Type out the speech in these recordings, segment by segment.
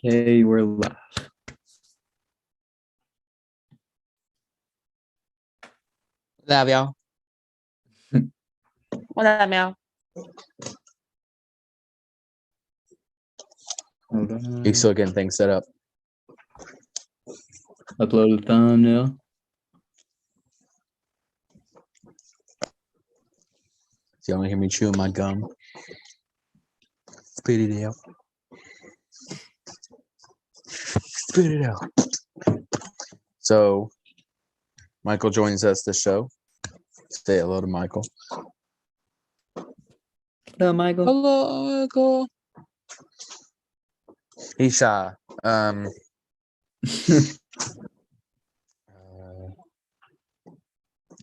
Okay, we're live. What's up, y'all? What's up, y'all? Hold on. You still getting things set up? Upload the thumbnail. So you want to hear me chewing my gum? Spit it out. Spit it out. So, Michael joins us this show. Say hello to Michael. What up, Michael? Hello, Michael. He's shy. Yeah,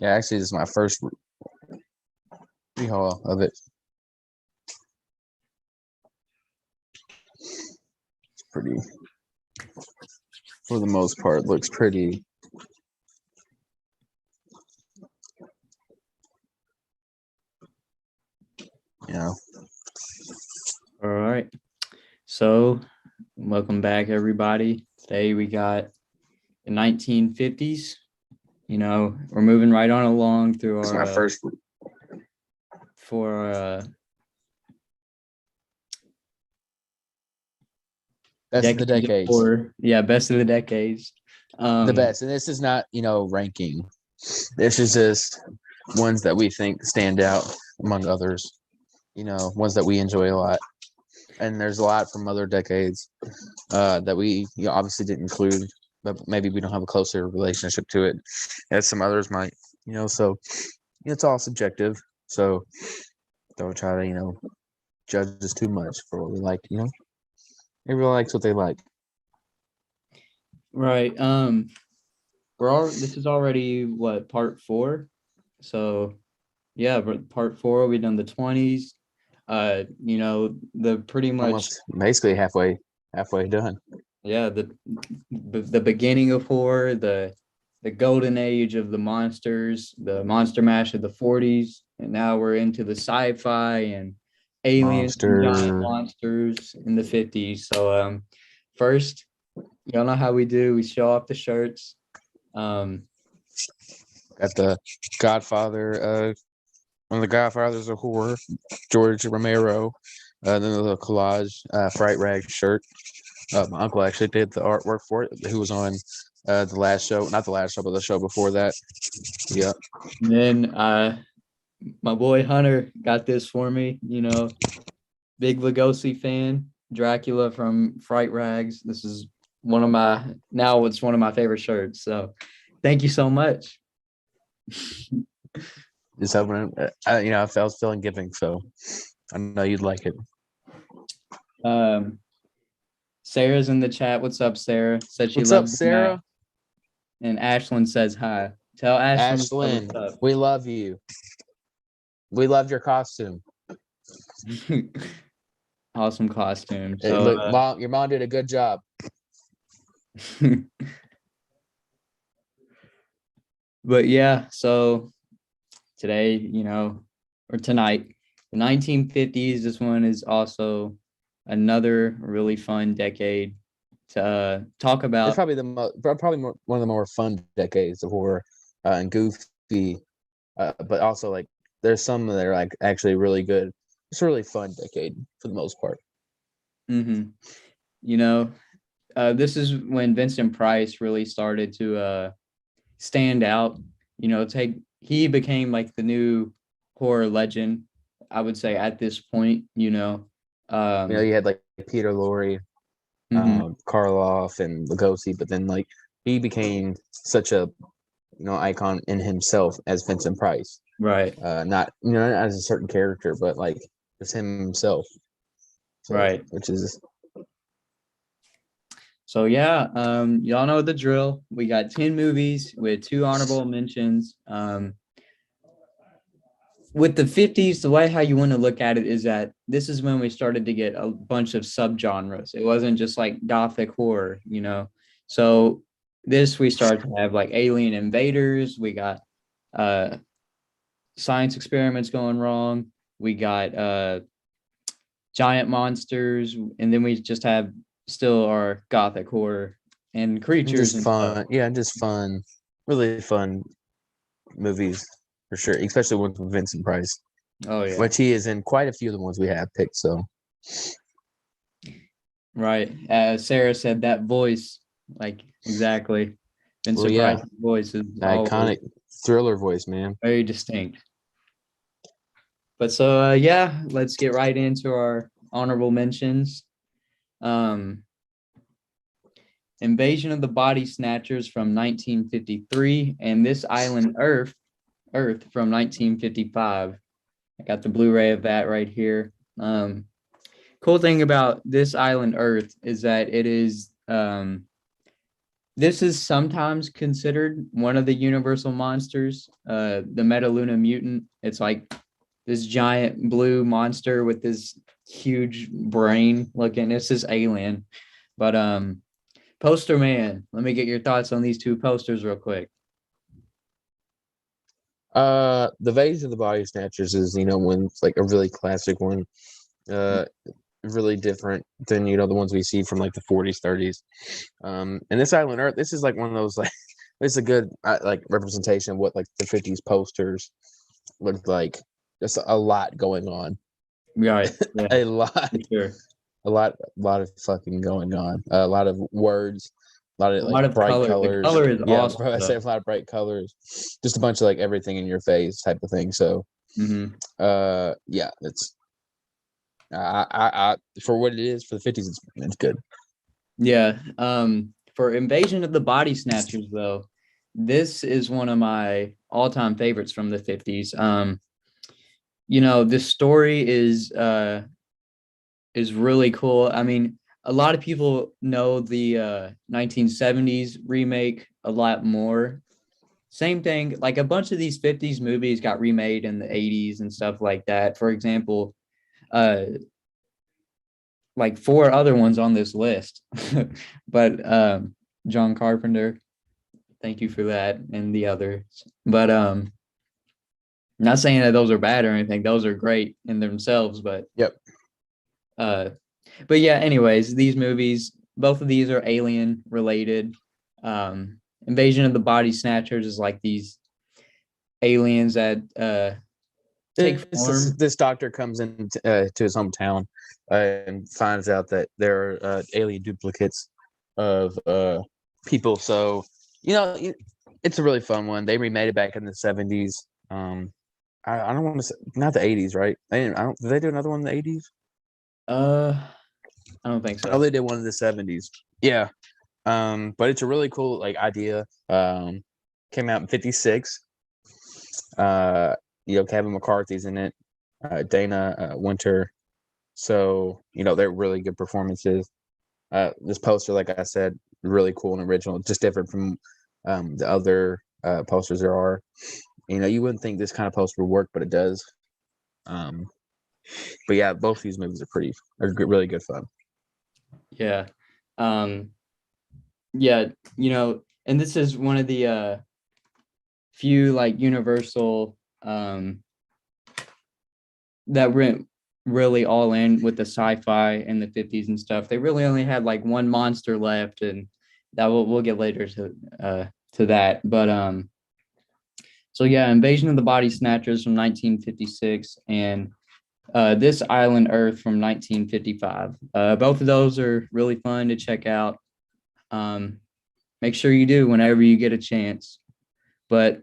actually, this is my first rehaul of it. It's pretty, for the most part, looks pretty. Yeah. All right. So, welcome back, everybody. Today we got the 1950s. You know, we're moving right on along through It's our my first. Best of the decades. Best of the decades. The best. And this is not, ranking. This is just ones that we think stand out among others. Ones that we enjoy a lot. And there's a lot from other decades that we obviously didn't include, but maybe we don't have a closer relationship to it as some others might, so it's all subjective. So don't try to, judge us too much for what we like, Everyone likes what they like. Right. This is already what, part 4? So yeah, but part 4, we've done the 20s. The pretty much almost basically halfway done. Yeah, the beginning of horror, the golden age of the monsters, the monster mash of the 40s, and now we're into the sci-fi and aliens and giant monsters in the 50s. So first, y'all know how we do. We show off the shirts. Got the Godfather, one of the Godfathers of horror, George Romero. Then the collage Fright Rag shirt. My uncle actually did the artwork for it. Who was on the last show, not the last show, but the show before that. Yeah. And then my boy Hunter got this for me. Big Lugosi fan, Dracula from Fright Rags. This is it's one of my favorite shirts. So thank you so much. Just hoping, I was feeling giving, so I know you'd like it. Sarah's in the chat. What's up, Sarah? Said she What's loves up, Sarah? And Ashlyn says hi. Tell Ashlyn what's up. We love you. We loved your costume. Awesome costume. So, look, your mom did a good job. But yeah, so today, or tonight, the 1950s. This one is also another really fun decade to talk about. It's probably one of the more fun decades of horror and goofy, but also like there's some that are like actually really good. It's a really fun decade for the most part. Mm-hmm. This is when Vincent Price really started to stand out. He became like the new horror legend, I would say, at this point. You had like Peter Lorre, mm-hmm. Karloff, and Lugosi, but then like he became such a icon in himself as Vincent Price. Right. Not as a certain character, but like as himself. So, right. Which is. So yeah, y'all know the drill. We got 10 movies with 2 honorable mentions. With the 50s, the way how you want to look at it is that this is when we started to get a bunch of subgenres. It wasn't just like gothic horror, So we started to have like alien invaders. We got science experiments going wrong. We got giant monsters, and then we just have still are gothic horror and creatures Just and stuff. fun. Yeah, just fun. Really fun movies for sure, especially with Vincent Price, Oh yeah, which he is in quite a few of the ones we have picked. So right. As Sarah said, that voice, like exactly. well, Vincent yeah, Price's voice is always iconic thriller voice, man. very distinct. But so yeah, let's get right into our honorable mentions. Um, Invasion of the Body Snatchers from 1953 and This Island Earth from 1955. I got the Blu-ray of that right here. Cool thing about This Island Earth is that it is this is sometimes considered one of the universal monsters, the Metaluna mutant. It's like this giant blue monster with this huge brain looking. It's this alien. But Poster Man, let me get your thoughts on these two posters real quick. The Vase of the Body Snatchers is, one it's like a really classic one. Really different than, the ones we see from like the 40s, 30s. And This Island Earth, this is like one of those, like, it's a good like representation of what like the 50s posters looked like. Just a lot going on. Right. Yeah, A lot. sure. A lot of fucking going on. A lot of words, a lot of A like lot of bright color. The colors. color is Yeah, awesome. I say a lot of bright colors. Just a bunch of like everything in your face type of thing. So, yeah, it's I for what it is for the 50s, it's good. Yeah. For Invasion of the Body Snatchers, though, this is one of my all-time favorites from the 50s. This story is really cool. I mean, a lot of people know the 1970s remake a lot more. Same thing, like a bunch of these 50s movies got remade in the 80s and stuff like that. For example, like four other ones on this list. But John Carpenter, thank you for that, and the others. But not saying that those are bad or anything. Those are great in themselves, but Yep. But yeah, anyways, these movies, both of these are alien related. Invasion of the Body Snatchers is like these aliens that take form. This doctor comes in to his hometown and finds out that there are alien duplicates of people. So, it's a really fun one. They remade it back in the 70s. I don't want to say not the 80s, right? Did they do another one in the 80s? I don't think so. Oh, they did one in the 70s. Yeah. But it's a really cool like idea. Came out in 56. Kevin McCarthy's in it, Dana Winter. So, they're really good performances. This poster, like I said, really cool and original, just different from the other posters there are. You wouldn't think this kind of poster would work, but it does. But yeah, both these movies are really good fun. Yeah. Yeah, and this is one of the few like universal that went really all in with the sci-fi in the 50s and stuff. They really only had like one monster left, and that we'll get later to that. But so yeah, Invasion of the Body Snatchers from 1956 and This Island Earth from 1955. Both of those are really fun to check out. Make sure you do whenever you get a chance. But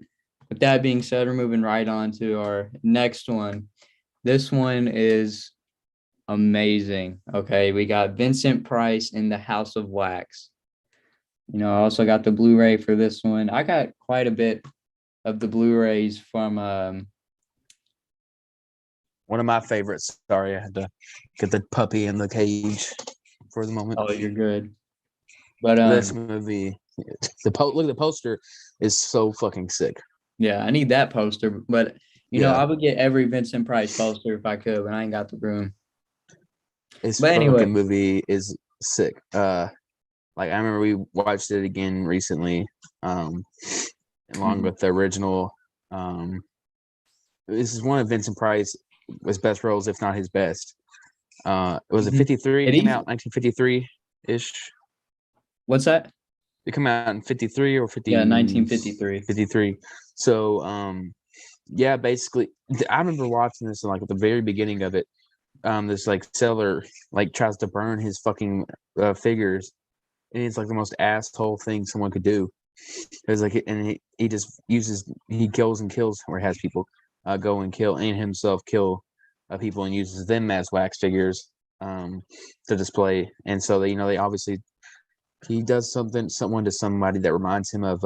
with that being said, we're moving right on to our next one. This one is amazing. Okay, we got Vincent Price in The House of Wax. I also got the Blu-ray for this one. I got quite a bit of the Blu-rays from one of my favorites. Sorry, I had to get the puppy in the cage for the moment. Oh, you're good. But this movie, look at the poster is so fucking sick. Yeah, I need that poster, but I would get every Vincent Price poster if I could, but I ain't got the room. But anyway, movie is sick. Like I remember we watched it again recently, along with the original. This is one of Vincent Price's best roles, if not his best. It was a 53. It came out 1953. ish. What's that? It come out in 53 or 50. Yeah, 1953. 53. So yeah, basically, I remember watching this and like at the very beginning of it. This like seller like tries to burn his fucking figures, and it's like the most asshole thing someone could do. It's like, and he just he kills and kills, or has people go and kill and himself kill people and uses them as wax figures to display. And so they obviously he does someone to somebody that reminds him of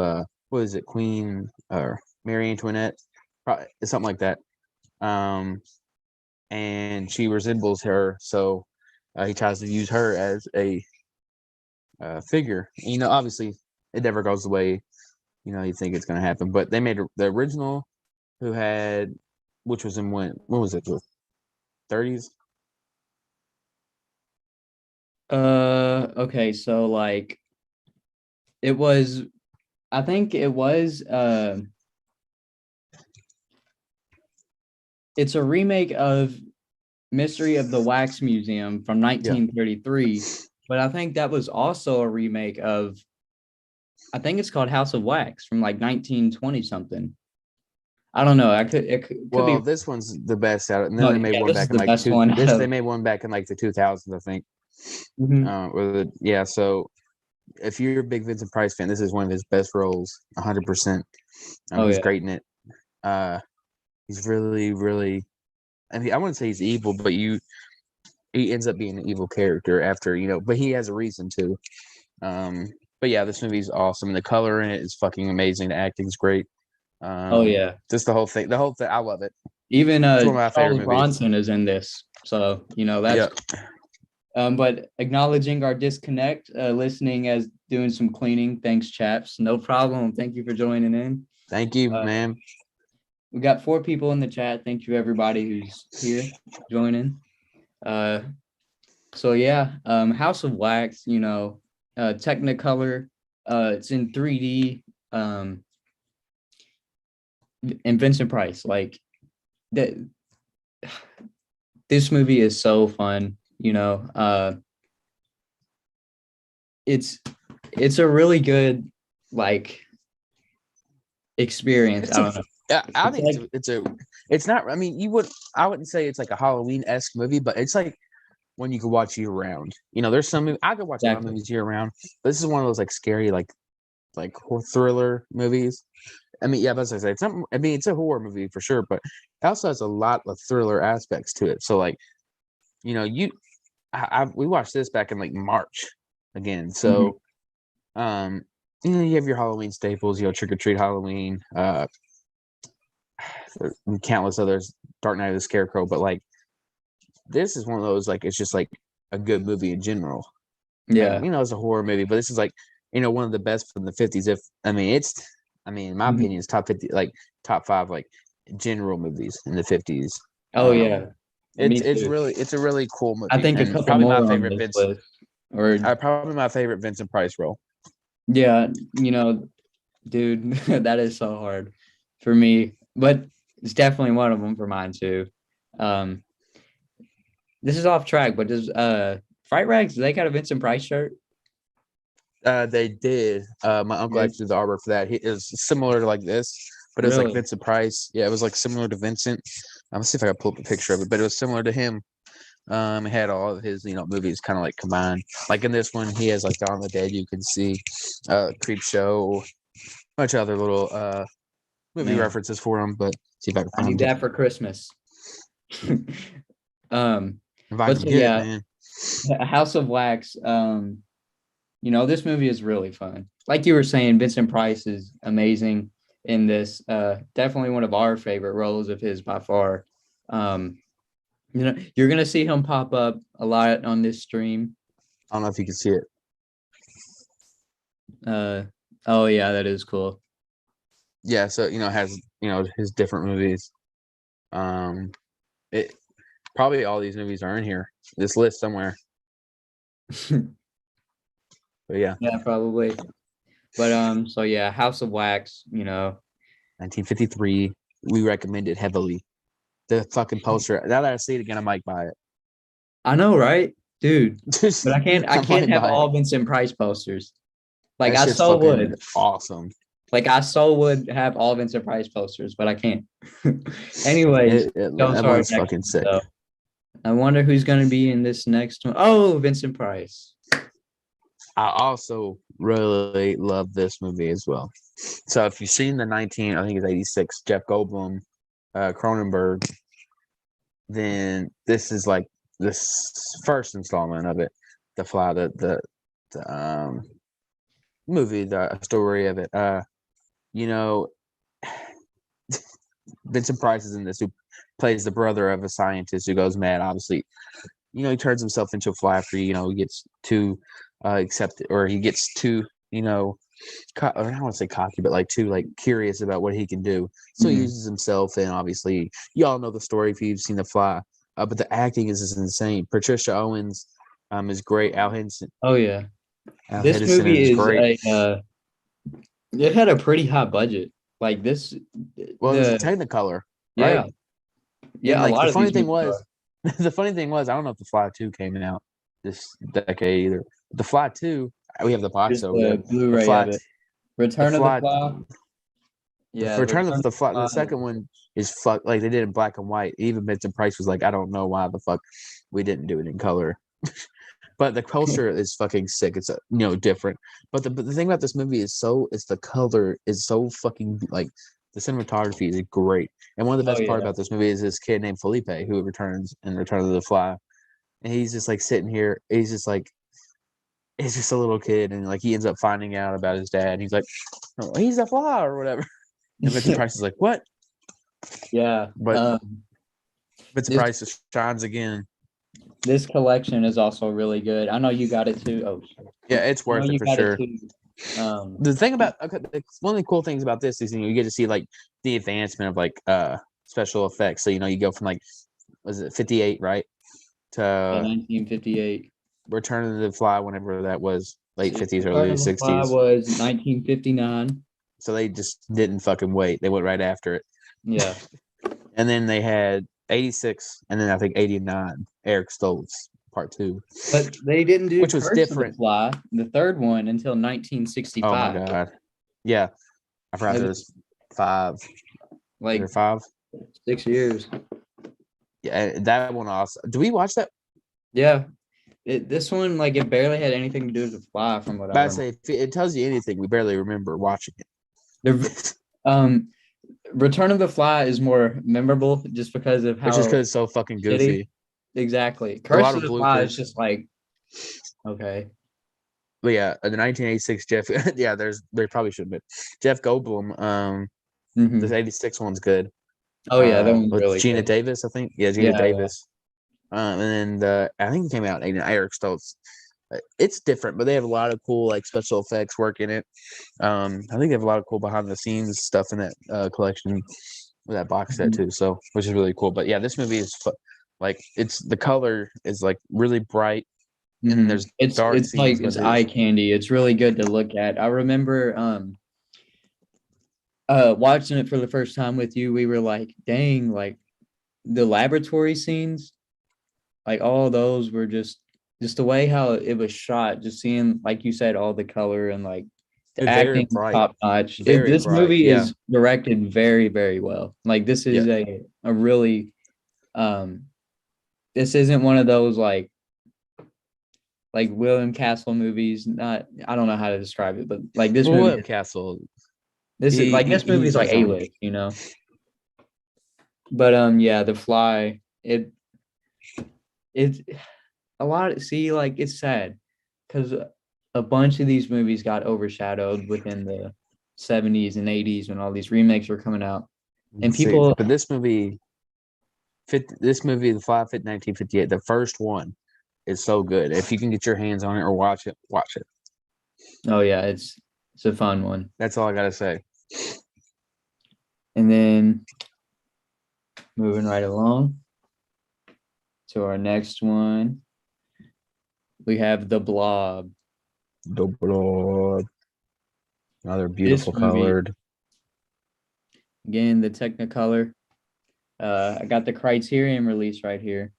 what is it, Queen or Mary Antoinette, something like that. And she resembles her, so he tries to use her as a figure. Obviously, it never goes the way you think it's going to happen. But they made the original, which was in when was it, the 30s? Okay, so like it was, I think it was it's a remake of Mystery of the Wax Museum from 1933, but I think that was also a remake of, I think it's called House of Wax from like 1920 something. I don't know. It could Well, be. this one's the best out. And then No, they made yeah, one this is back in the like best one. they made one back in like the 2000s, I think. Mhm. So if you're a big Vincent Price fan, this is one of his best roles, 100%. Oh He's yeah. great in it. He's really, really. I mean, I wouldn't say he's evil, but he ends up being an evil character after, but he has a reason to. But yeah, this movie's awesome. The color in it is fucking amazing. The acting's great. Oh yeah. Just the whole thing. I love it. Even It's one of my favorite Charles movies. Bronson is in this, so that's. Yeah. But acknowledging our disconnect, listening as doing some cleaning. Thanks, chaps. No problem. Thank you for joining in. Thank you, man. We got 4 people in the chat. Thank you, everybody who's here joining. So yeah, House of Wax, Technicolor, it's in 3D, and Vincent Price, like that. This movie is so fun, it's a really good like experience. I don't know. Yeah, I think like, it's not. I mean, I wouldn't say it's like a Halloween-esque movie, but it's like one you could watch year round. There's some I could watch a lot of movies year round, but this is one of those like scary, like thriller movies. I mean, yeah, that's what I say. It's a horror movie for sure, but it also has a lot of thriller aspects to it. So like, we watched this back in like March again. So, you have your Halloween staples, Trick or Treat Halloween, countless others, Dark Knight of the Scarecrow, but like this is one of those, like, it's just like a good movie in general. yeah. It's a horror movie, but this is like, one of the best from the 50s. In my opinion, it's top 50, like top 5, like general movies in the 50s. Oh yeah. It's a really cool movie. I think a couple probably more my favorite on this list. Or probably my favorite Vincent Price role. yeah, dude, that is so hard for me, but it's definitely one of them for mine too. This is off track, but does Fright Rags, they got a Vincent Price shirt? They did. My uncle actually did the artwork for that. He is similar to like this, but it was like Vincent Price. Yeah, it was like similar to Vincent. Let's see if I can pull up a picture of it, but it was similar to him. It had all of his, movies kind of like combined. Like in this one, he has like Dawn of the Dead. You can see, Creep Show, a bunch of other little movie references for him. But see if I can find. I need that for Christmas. But so, yeah, man. House of Wax. This movie is really fun. Like you were saying, Vincent Price is amazing in this. Definitely one of our favorite roles of his by far. You're gonna see him pop up a lot on this stream. I don't know if you can see it. Oh yeah, that is cool. Yeah, so has his different movies. It probably all these movies are in here. This list somewhere. But yeah. Yeah, probably. But so yeah, House of Wax, 1953. We recommend it heavily. The fucking poster. Now that I see it again, I might buy it. I know, right? dude. But I can't. I I can't might have buy it. all Vincent Price posters. Like That I shit's so fucking would. awesome. Like I so would have all Vincent Price posters, but I can't. Anyways, go That to our one's next fucking one. sick. So I wonder who's going to be in this next one. Oh, Vincent Price. I also really love this movie as well. So if you've seen the I think it's 86, Jeff Goldblum, Cronenberg, then this is like this first installment of it, The Fly, the movie, the story of it. You know, Vincent Price is in this, who plays the brother of a scientist who goes mad. Obviously, he turns himself into a fly after he gets too accepted, or he gets too or I don't want to say cocky, but like too curious about what he can do. So he Mhm. uses himself, and obviously y'all know the story if you've seen The Fly. But the acting is just insane. Patricia Owens is great. Oh yeah. Al This Henderson is movie is great. it had a pretty high budget. Like this Well, it was the Technicolor, right? yeah. And Yeah, a lot the of funny these thing movies was, are. the funny thing was, I don't know if The Fly 2 came out this decade either. The Fly 2, we have the box Just over there. the The Blu-ray of Fly, it. the Return of the Fly, Fly. the Yeah, Return of Return of the the Fly. The Fly. second one is fuck. Like they did in black and white. Even Vincent Price was like, I don't know why the fuck we didn't do it in color. But the culture is fucking sick. It's different. But the thing about this movie is it's the color is so fucking the cinematography is great. And one of the Oh best part yeah. about this movie is this kid named Felipe who returns in Return of the Fly. And he's just sitting here. He's just he's just a little kid, and he ends up finding out about his dad. And he's like, oh, he's a fly or whatever. And Vincent Price is like, what? Yeah. But Vincent This Price just shines again. this collection is also really good. I know you got it too. Oh, Yeah, it's I know worth it you for got it sure. too. The thing about one of the cool things about this is you get to see the advancement of special effects. So you go from was it 58 right to 1958. Return of the Fly, whenever that was, late 50s, Return early of the Fly 60s. was 1959. So they just didn't fucking wait. They went right after it. Yeah. And then they had 86, and then I think 89, Eric Stoltz Part 2. But they didn't do Which was Curse of the different. Fly, the third one, until Oh my 1965. God. Yeah. I forgot It there was was 5. like There 5? 6 years. Yeah, that one also. Do we watch that? Yeah. This one, it barely had anything to do with the Fly, from what I I remember. say, if it tells you anything, we barely remember watching it. The, um, Return of the Fly is more memorable just because of Which is how because it's so fucking shitty. goofy. Exactly. A lot Curse of of the Fly is bloopers. just okay. But yeah, the 1986 Jeff. Yeah, there probably should have been Jeff Goldblum. This 86 one's good. Oh yeah, that one's With really Gina good. Davis, I think. Yeah, Gina Yeah, yeah. Davis. And then I think it came out in Eric Stoltz. It's different, but they have a lot of cool special effects work in it. I think they have a lot of cool behind the scenes stuff in that collection with that box set too. So which is really cool. But yeah, this movie is it's the color is really bright, and there's dark It's scenes, but it's eye it's candy. It's really good to look at. I remember watching it for the first time with you. We were like, dang, the laboratory scenes, all those were just the way how it was shot, just seeing, like you said, all the color and the very acting bright, top notch. very This bright. movie Yeah, is directed very, very well. This yeah. is a really this isn't one of those William Castle movies. Not, I don't know how to describe it, but this Well, movie Webb Castle, this movie is he's on. A-list. But yeah, The Fly, it's a lot. See, it's sad because a bunch of these movies got overshadowed within the 70s and 80s when all these remakes were coming out, and See, people. but this movie, The Fly, fit 1958. The first one is so good. If you can get your hands on it or watch it, watch it. Oh yeah, it's a fun one. That's all I gotta say. And then moving right along to our next one, we have The Blob. The Blob. Another This beautiful movie, colored. again, the Technicolor. I got the Criterion release right here.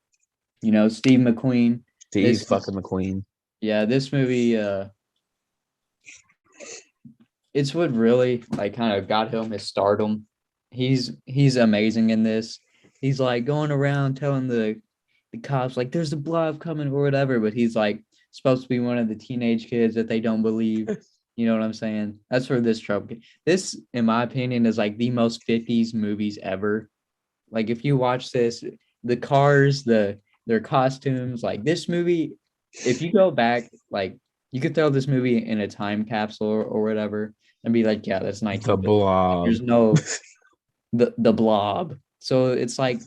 Steve McQueen. He's fucking McQueen. Yeah, this movie, it's what really like kind of got him his stardom. He's amazing in this. He's like going around telling the cops like there's a blob coming or whatever, but he's like supposed to be one of the teenage kids that they don't believe. You know what I'm saying? That's where this trouble. This, in my opinion, is like the most 50s movies ever. Like if you watch this, the cars, their costumes, like this movie, if you go back, like you could throw this movie in a time capsule or whatever and be like, yeah, that's The 1950. Blob. There's no the blob. So it's like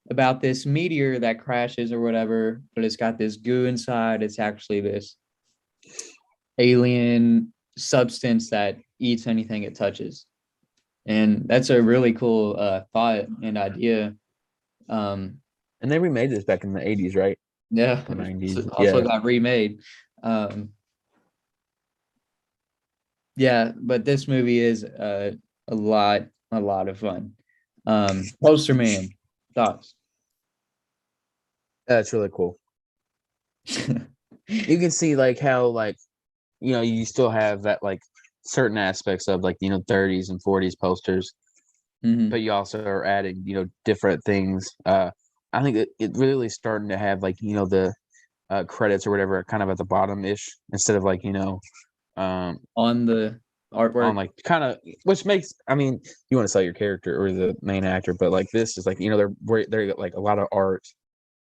about this meteor that crashes or whatever, but it's got this goo inside. It's actually this alien substance that eats anything it touches. And that's a really cool thought and idea. And they remade this back in the 80s, right? Yeah, The 90s. also got remade. Yeah, but this movie is a lot of fun. Poster Man, thoughts? That's really cool. You can see like how like you still have that like certain aspects of like 30s and 40s posters, but you also are adding different things. I think it really is starting to have like the credits or whatever kind of at the bottom ish instead of like On the artwork, on like kind of, which makes, I mean, you want to sell your character or the main actor, but like this is like they're like a lot of art,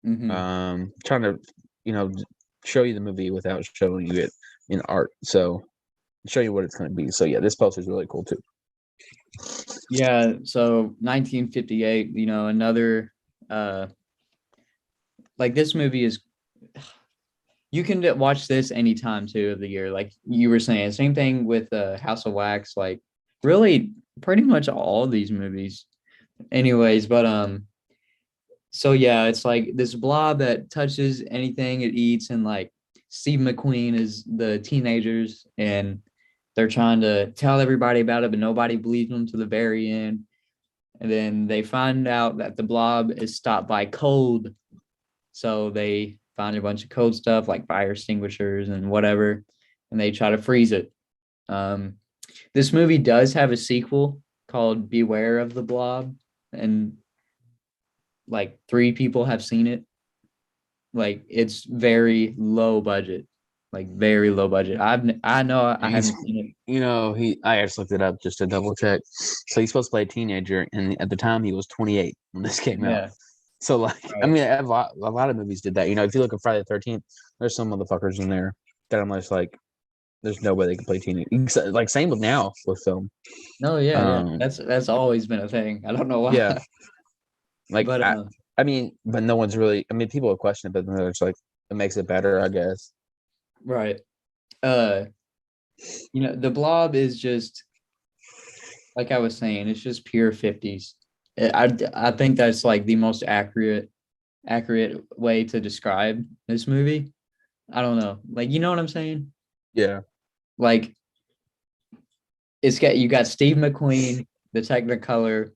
trying to show you the movie without showing you it in art, so show you what it's going to be. So yeah, this poster is really cool too. Yeah, so 1958, another like this movie is, you can watch this anytime too of the year. Like you were saying, same thing with House of Wax, like really pretty much all of these movies. Anyways, but so yeah, it's like this blob that touches anything it eats, and like Steve McQueen is the teenagers and they're trying to tell everybody about it, but nobody believes them to the very end. And then they find out that the blob is stopped by cold. So they find a bunch of cold stuff like fire extinguishers and whatever, and they try to freeze it. This movie does have a sequel called Beware of the Blob, and like 3 people have seen it. Like it's very low budget, like very low budget. I know I haven't seen it. I just looked it up just to double check. So he's supposed to play a teenager, and at the time he was 28 when this came out. Yeah. So like, Right. I mean, a lot of movies did that. If you look at Friday the 13th, there's some motherfuckers in there that I'm just like, there's no way they can play teenager. Like same with now with film. No, yeah. That's always been a thing. I don't know why. Yeah. Like But I mean, but no one's really. I mean, people have questioned it, but then it's like it makes it better, I guess. right. The Blob is just like I was saying, it's just pure 50s. I think that's like the most accurate way to describe this movie. I don't know. Like, you know what I'm saying? Yeah. Like you got Steve McQueen, the Technicolor,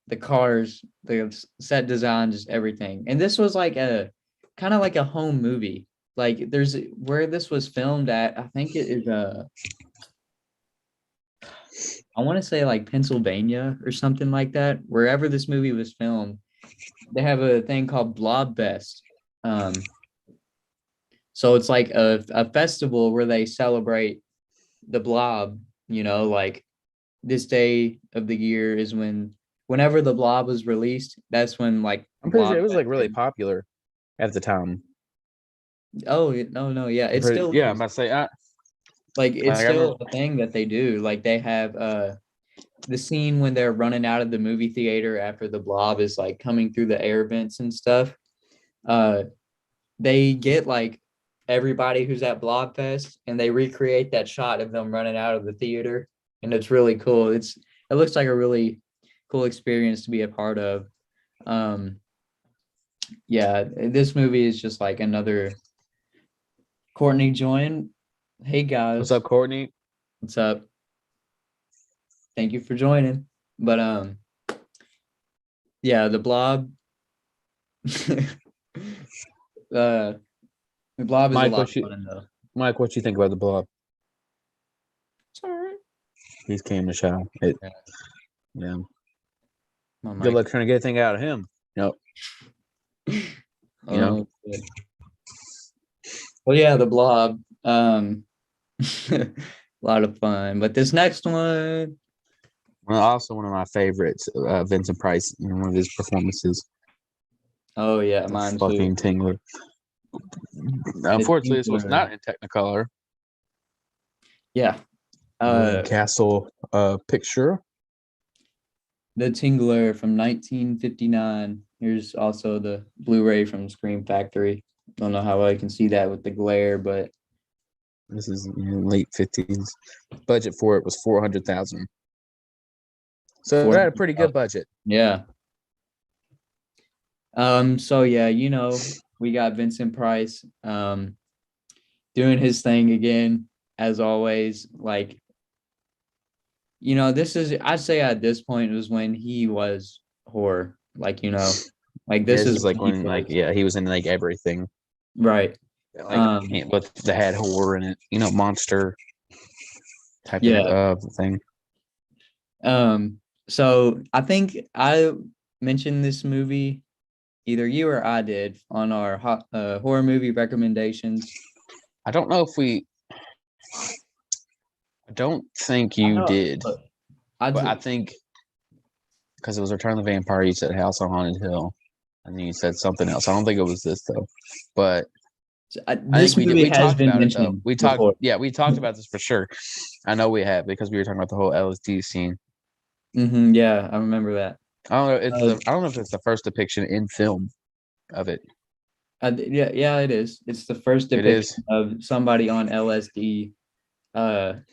the cars, the set design, just everything. And this was like a kind of like a home movie. Like there's where this was filmed at, I think it is I want to say like Pennsylvania or something like that. Wherever this movie was filmed, they have a thing called Blob Fest. So it's like a festival where they celebrate the blob, like this day of the year is whenever the blob was released, that's when like I'm pretty sure it was like really popular at the time. Oh no, yeah, it's still yeah. I'm about to say like it's still a thing that they do. Like they have the scene when they're running out of the movie theater after the blob is like coming through the air vents and stuff. They get like everybody who's at Blob Fest and they recreate that shot of them running out of the theater, and it's really cool. It looks like a really cool experience to be a part of. Yeah, this movie is just like another Courtney join. Hey guys. What's up, Courtney? What's up? Thank you for joining. But yeah, the Blob. The Blob is a Mike, lot of fun though. what you think about the Blob? It's all right. He's came to show it. Yeah. Yeah. My Good mic. luck trying to get anything out of him. Yep. You know. Good. Well, yeah, the Blob. A lot of fun. But this next one, Well, also one of my favorites, Vincent Price, in one of his performances. oh yeah, The mine too. fucking Tingler. Unfortunately, this was not in Technicolor. Yeah. William Castle picture. The Tingler from 1959. Here's also the Blu-ray from Scream Factory. Don't know how I can see that with the glare, but This is in late 50s. Budget for it was 400,000. So it had a pretty good budget. Yeah. So yeah, we got Vincent Price doing his thing again, as always. Like, this is, I'd say at this point, it was when he was horror. Like, like This this is is like when, like, yeah, he was in like everything. right. Like with the had horror in it, monster type of thing. So I think I mentioned this movie, either you or I did, on our horror movie recommendations. I don't know if I don't think you did. But I think because it was Return of the Vampire, you said House on Haunted Hill, and then you said something else. I don't think it was this though, but this movie has been mentioned. We talked about this for sure. I know we have, because we were talking about the whole LSD scene. Mm-hmm, yeah, I remember that. I don't know if it's the first depiction in film of it. Yeah, it is. It's the first depiction of somebody on LSD on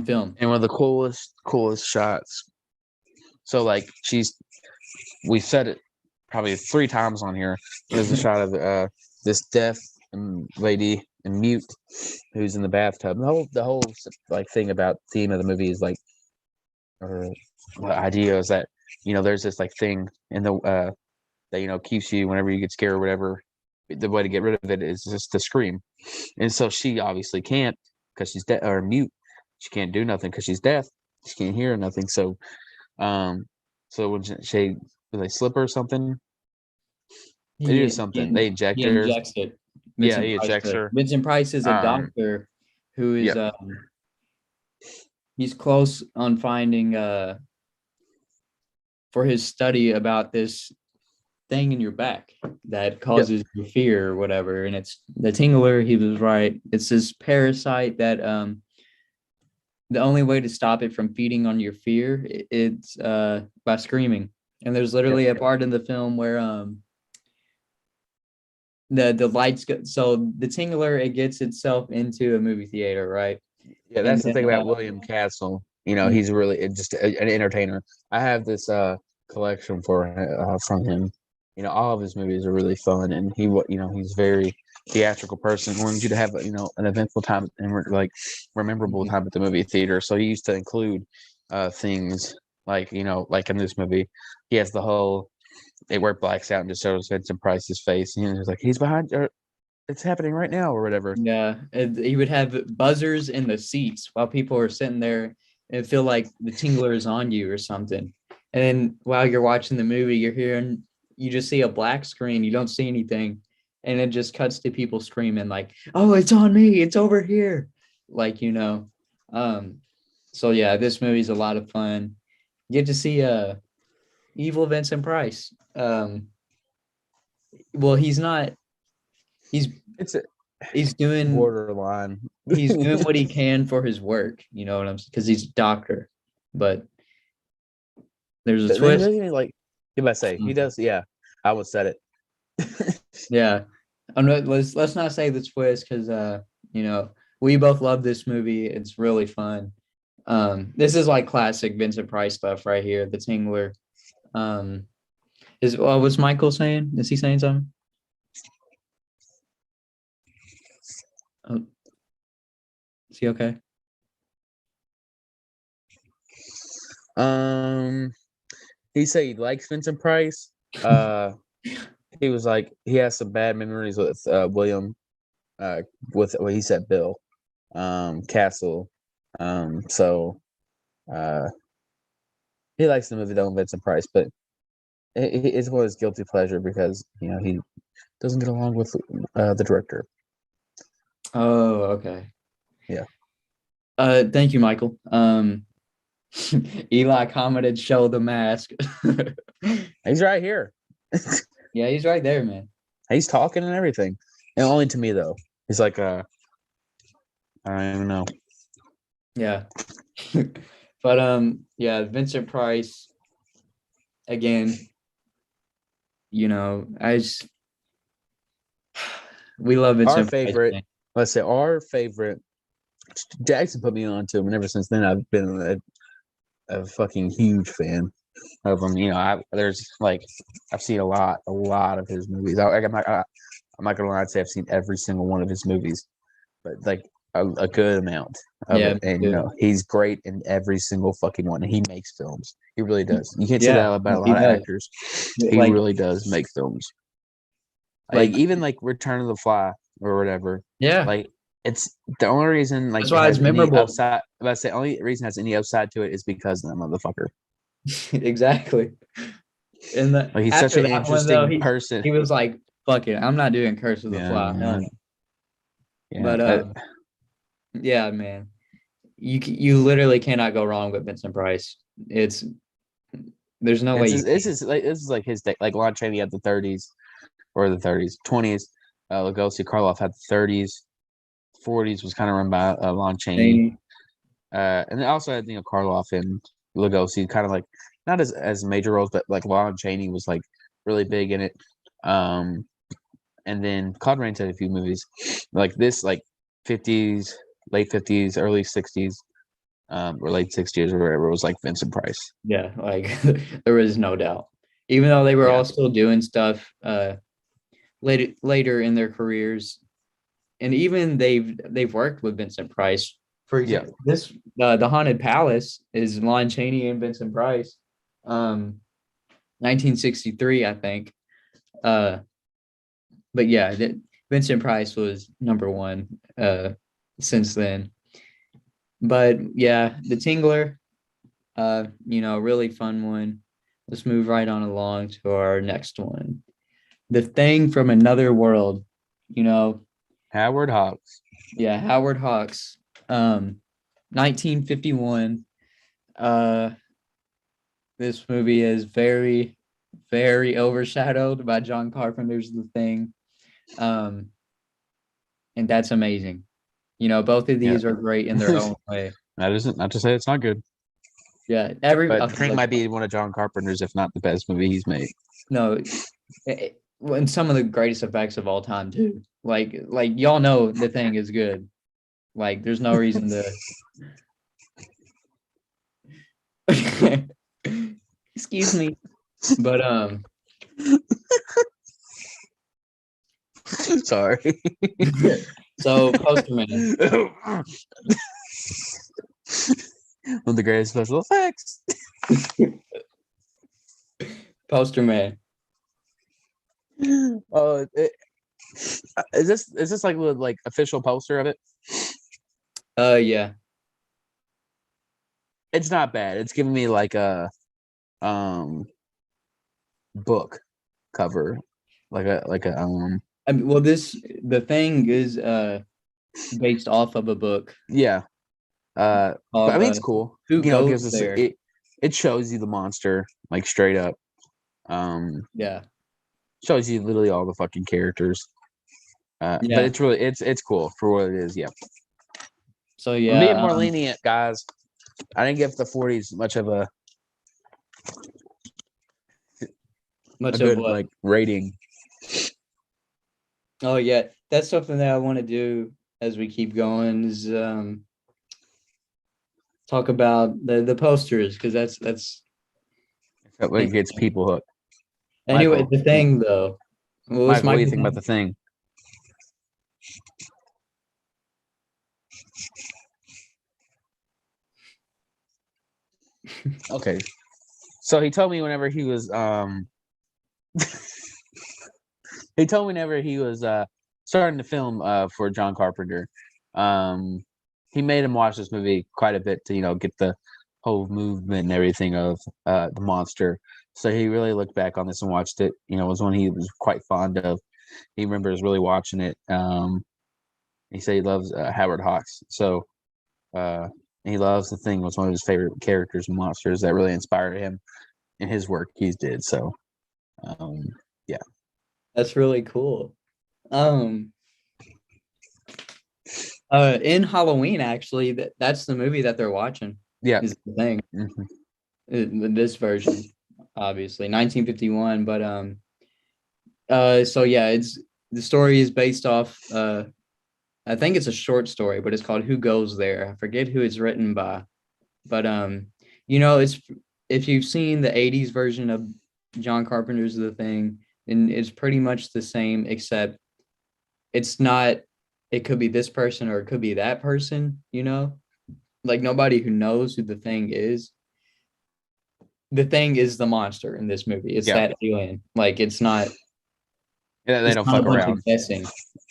film. And one of the coolest shots. So like we said it probably 3 times on here. There's a shot of this deaf lady and mute who's in the bathtub. The whole like thing about theme of the movie is like, or the idea is that there's this like thing in the that keeps you whenever you get scared or whatever. The way to get rid of it is just to scream, and so she obviously can't, because she's deaf or mute. She can't do nothing because she's deaf. She can't hear nothing. So, so when they slip her or something, they do something. They inject her. He injects it. Yeah, he ejects her. Vincent Price is a doctor who is he's close on finding for his study about this thing in your back that causes you fear or whatever, and it's the Tingler. He was right. It's this parasite that the only way to stop it from feeding on your fear, it's by screaming. And there's literally a part in the film where the lights go, so the Tingler, it gets itself into a movie theater, right? Yeah, that's the thing about William Castle. He's really just an entertainer. I have this collection from him. All of his movies are really fun, and he's very theatrical person. He wanted you to have an eventful time and like memorable time at the movie theater. So he used to include things like like in this movie, he has the whole where it blacks out and just shows Vincent Price's face, and he's like, he's behind, or it's happening right now, or whatever. Yeah, he would have buzzers in the seats while people are sitting there and feel like the Tingler is on you or something. And then while you're watching the movie, you just see a black screen. You don't see anything. And it just cuts to people screaming like, oh, it's on me. It's over here. Like, so yeah, this movie's a lot of fun. You get to see evil Vincent Price. Well, he's doing borderline. He's doing what he can for his work. You know what I'm saying? Because he's a doctor. But there's a twist. Like, you might say he does. Yeah, I would said it. Yeah, let's not say the twist, because we both love this movie. It's really fun. This is like classic Vincent Price stuff right here. The Tingler. What's Michael saying? Is he saying something? Oh, is he okay? He said he likes Vincent Price. He was like, he has some bad memories with William with what he said, Bill, Castle. So he likes the movie though, Vincent Price, but it's one of his guilty pleasure because he doesn't get along with the director. Oh, okay. Yeah. Thank you, Michael. Eli commented, "Show the mask." He's right here. Yeah, he's right there, man. He's talking and everything, and only to me though. He's like, I don't even know. Yeah. But yeah, Vincent Price again, we love Vincent Our Price, favorite, man. let's say our favorite. Jackson put me on to him, and ever since then I've been a fucking huge fan of him. I've seen a lot of his movies. I'm not gonna lie and say I've seen every single one of his movies, but like a good amount of it. And he's great in every single fucking one. And he makes films. He really does. You can't say that about a lot of actors. He really does make films. Like even like Return of the Fly or whatever. Yeah. Like it's the only reason that's why it's memorable. The only reason it has any upside to it is because of that motherfucker. Exactly. And he's such an interesting person. He was like, "Fuck it, I'm not doing Curse of the Fly." No. Yeah, but yeah, man, you literally cannot go wrong with Vincent Price. There's no way. This is like his day. Like Lon Chaney had the 30s or the 20s. Lugosi Karloff had the 30s. 40s was kind of run by Lon Chaney. And they also had Karloff and Lugosi, kind of like not as major roles, but like Lon Chaney was like really big in it. And then Claude Rains had a few movies like this, like 50s, late 50s, early 60s, or late 60s or whatever. It was like Vincent Price. Yeah, like there was no doubt. Even though they were all still doing stuff later in their careers, and even they've worked with Vincent Price. For example, this the Haunted Palace is Lon Chaney and Vincent Price, 1963, I think. But yeah, Vincent Price was number one since then. But yeah, the Tingler, really fun one. Let's move right on along to our next one. The Thing from Another World, Howard Hawks. Yeah, Howard Hawks. 1951. This movie is very, very overshadowed by John Carpenter's The Thing. And that's amazing. Both of these are great in their own way. That isn't not to say it's not good. Yeah, but The Thing might be one of John Carpenter's, if not the best movie he's made. No, and some of the greatest effects of all time too. Like y'all know The Thing is good. Like there's no reason to. Excuse me, but sorry. So Posterman. One of the greatest special effects. Posterman. Oh, is this like official poster of it? Yeah. It's not bad. It's giving me like a book cover, like a I mean, well, The Thing is based off of a book. Yeah. But I mean, it's cool. Who it goes gives us there? It shows you the monster like straight up. Yeah. Shows you literally all the fucking characters. But it's really it's cool for what it is. Yeah. So yeah, I'm being more lenient, guys. I didn't give the 40s much of a good like rating. Oh yeah, that's something that I want to do as we keep going is talk about the posters, because that's what gets people hooked. Anyway, Michael, The Thing though. Michael, what do you think about The Thing? Okay. So he told me whenever he was starting to film for John Carpenter. He made him watch this movie quite a bit to get the whole movement and everything of the monster. So he really looked back on this and watched it. It was one he was quite fond of. He remembers really watching it. He said he loves Howard Hawks. So he loves The Thing. Was one of his favorite characters and monsters that really inspired him in his work he did. So yeah, That's really cool. In Halloween, actually, that's the movie that they're watching. yeah. Is The Thing. This version, obviously 1951, but so yeah, it's the story is based off I think it's a short story, but it's called Who Goes There. I forget who it's written by, but it's if you've seen the 80s version of John Carpenter's The Thing, and it's pretty much the same, except it's not, it could be this person or it could be that person, like nobody who knows who the Thing is. The Thing is the monster in this movie. It's that alien. Like it's not. Yeah, they it's don't not fuck a bunch around. of guessing.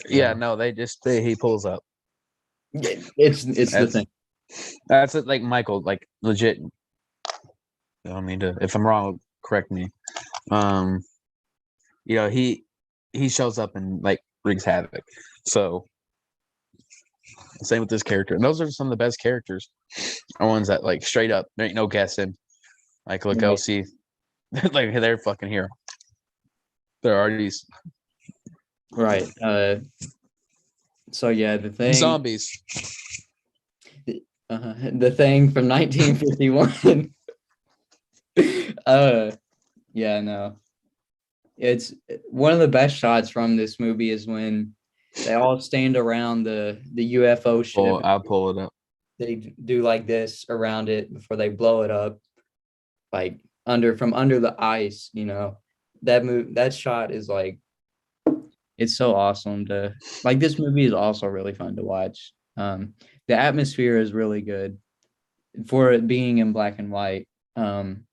Yeah, no, he pulls up. It's The Thing. That's it, like Michael, like legit. I don't mean to. If I'm wrong, correct me. He shows up and like wreaks havoc. So same with this character. And those are some of the best characters. Are ones that like straight up, there ain't no guessing. Like Lugosi, like they're fucking hero. They're artists. Right. So yeah, The Thing. Zombies. The Thing from 1951. Yeah, no. It's one of the best shots from this movie is when they all stand around the UFO ship. I'll pull it up. They do like this around it before they blow it up, like from under the ice. That shot is like, it's so awesome to like. This movie is also really fun to watch. The atmosphere is really good for it being in black and white. In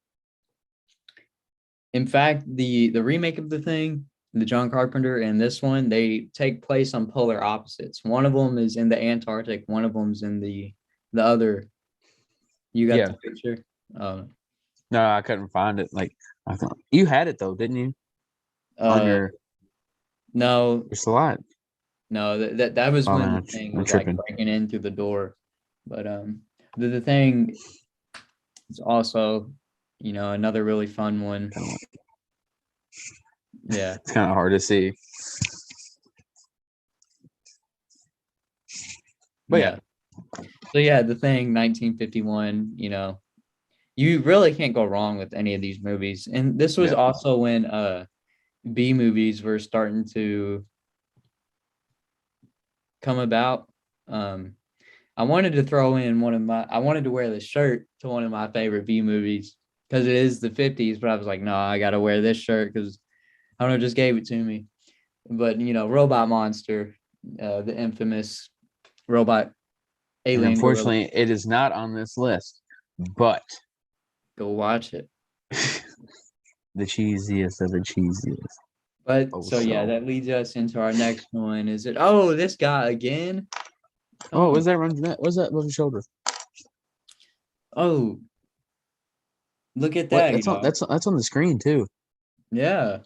fact, the remake of The Thing, the John Carpenter, and this one, they take place on polar opposites. One of them is in the Antarctic. One of them's in the other. You got the picture? No, I couldn't find it. Like I thought you had it though, didn't you? No, it's a lot. No, that was when The Thing was like breaking in through the door. But the Thing is also, another really fun one. Yeah, it's kind of hard to see. But yeah. So yeah, The Thing, 1951. You really can't go wrong with any of these movies. And this was also when B movies were starting to come about. I wanted to throw in I wanted to wear the shirt to one of my favorite B movies because it is the 50s, but I was like, no, I got to wear this shirt because I don't know, just gave it to me. But, Robot Monster, the infamous robot alien. And unfortunately, it is not on this list, but go watch it. The cheesiest of the cheesiest. But yeah, that leads us into our next one. Is it? Oh, this guy again. Was that run? Was that over shoulder? Oh, look at that! That's on the screen too. Yeah.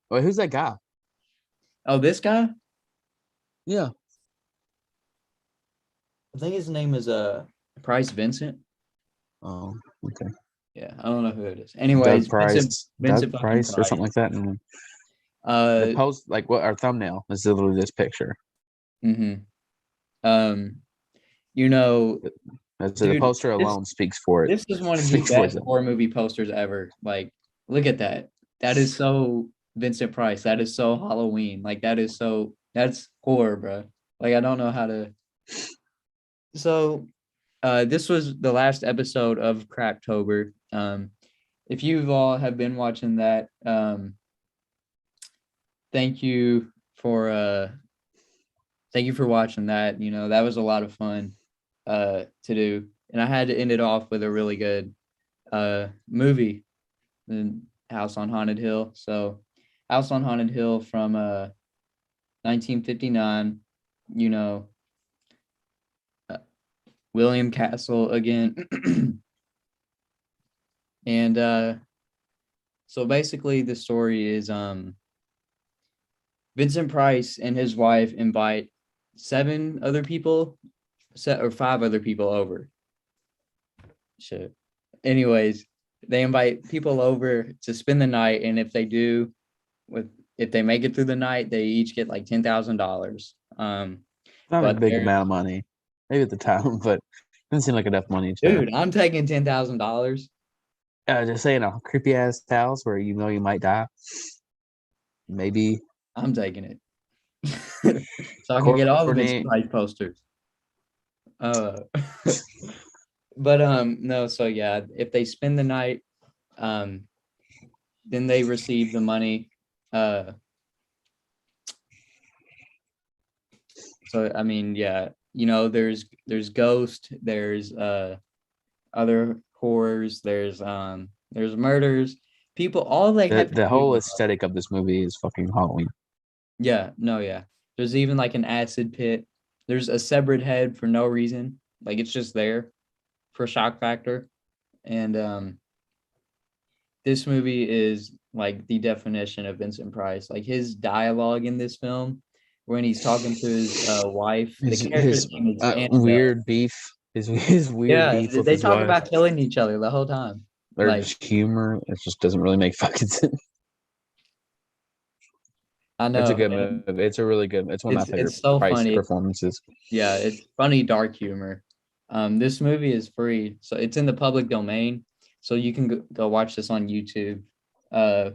Wait, who's that guy? Oh, this guy? Yeah. I think his name is Price Vincent. Oh, okay. Yeah, I don't know who it is. Anyways, Vincent Price or something like that. The post, like what our thumbnail is literally this picture. Mm-hmm. The poster alone speaks for it. This is one of the best horror movie posters ever. Like, look at that. That is so Vincent Price. That is so Halloween. Like, that's horror, bro. Like, I don't know how to. So, this was the last episode of Craptober. If you all have been watching that, thank you for watching that. That was a lot of fun to do, and I had to end it off with a really good movie, the House on Haunted Hill. So House on Haunted Hill from 1959. You know, William Castle again. And so basically the story is Vincent Price and his wife invite 5 other people over. Shit. Anyways, they invite people over to spend the night, and if they make it through the night, they each get like $10,000. Not a But big amount of money, maybe at the time, but didn't seem like enough money. Dude, I'm taking $10,000. Just saying, a creepy ass house where you know you might die. Maybe I'm taking it. So I can get all the Vincent Price posters. But no, so yeah, if they spend the night, then they receive the money. So I mean, yeah, there's Ghost, there's other horrors, there's murders. People, all they have to the whole do, aesthetic of this movie is fucking Halloween. yeah, no, yeah. There's even like an acid pit. There's a severed head for no reason. Like it's just there for shock factor. And this movie is like the definition of Vincent Price. Like his dialogue in this film, when he's talking to his wife, the character's name is Annabelle. Weird beef. His weird beef with they his talk wife. about killing each other the whole time. There's humor. It just doesn't really make fucking sense. I know. It's a good movie. It's a really good. It's one of my favorite so Price funny. performances. Yeah, it's funny, dark humor. This movie is free, so it's in the public domain. So you can go watch this on YouTube. I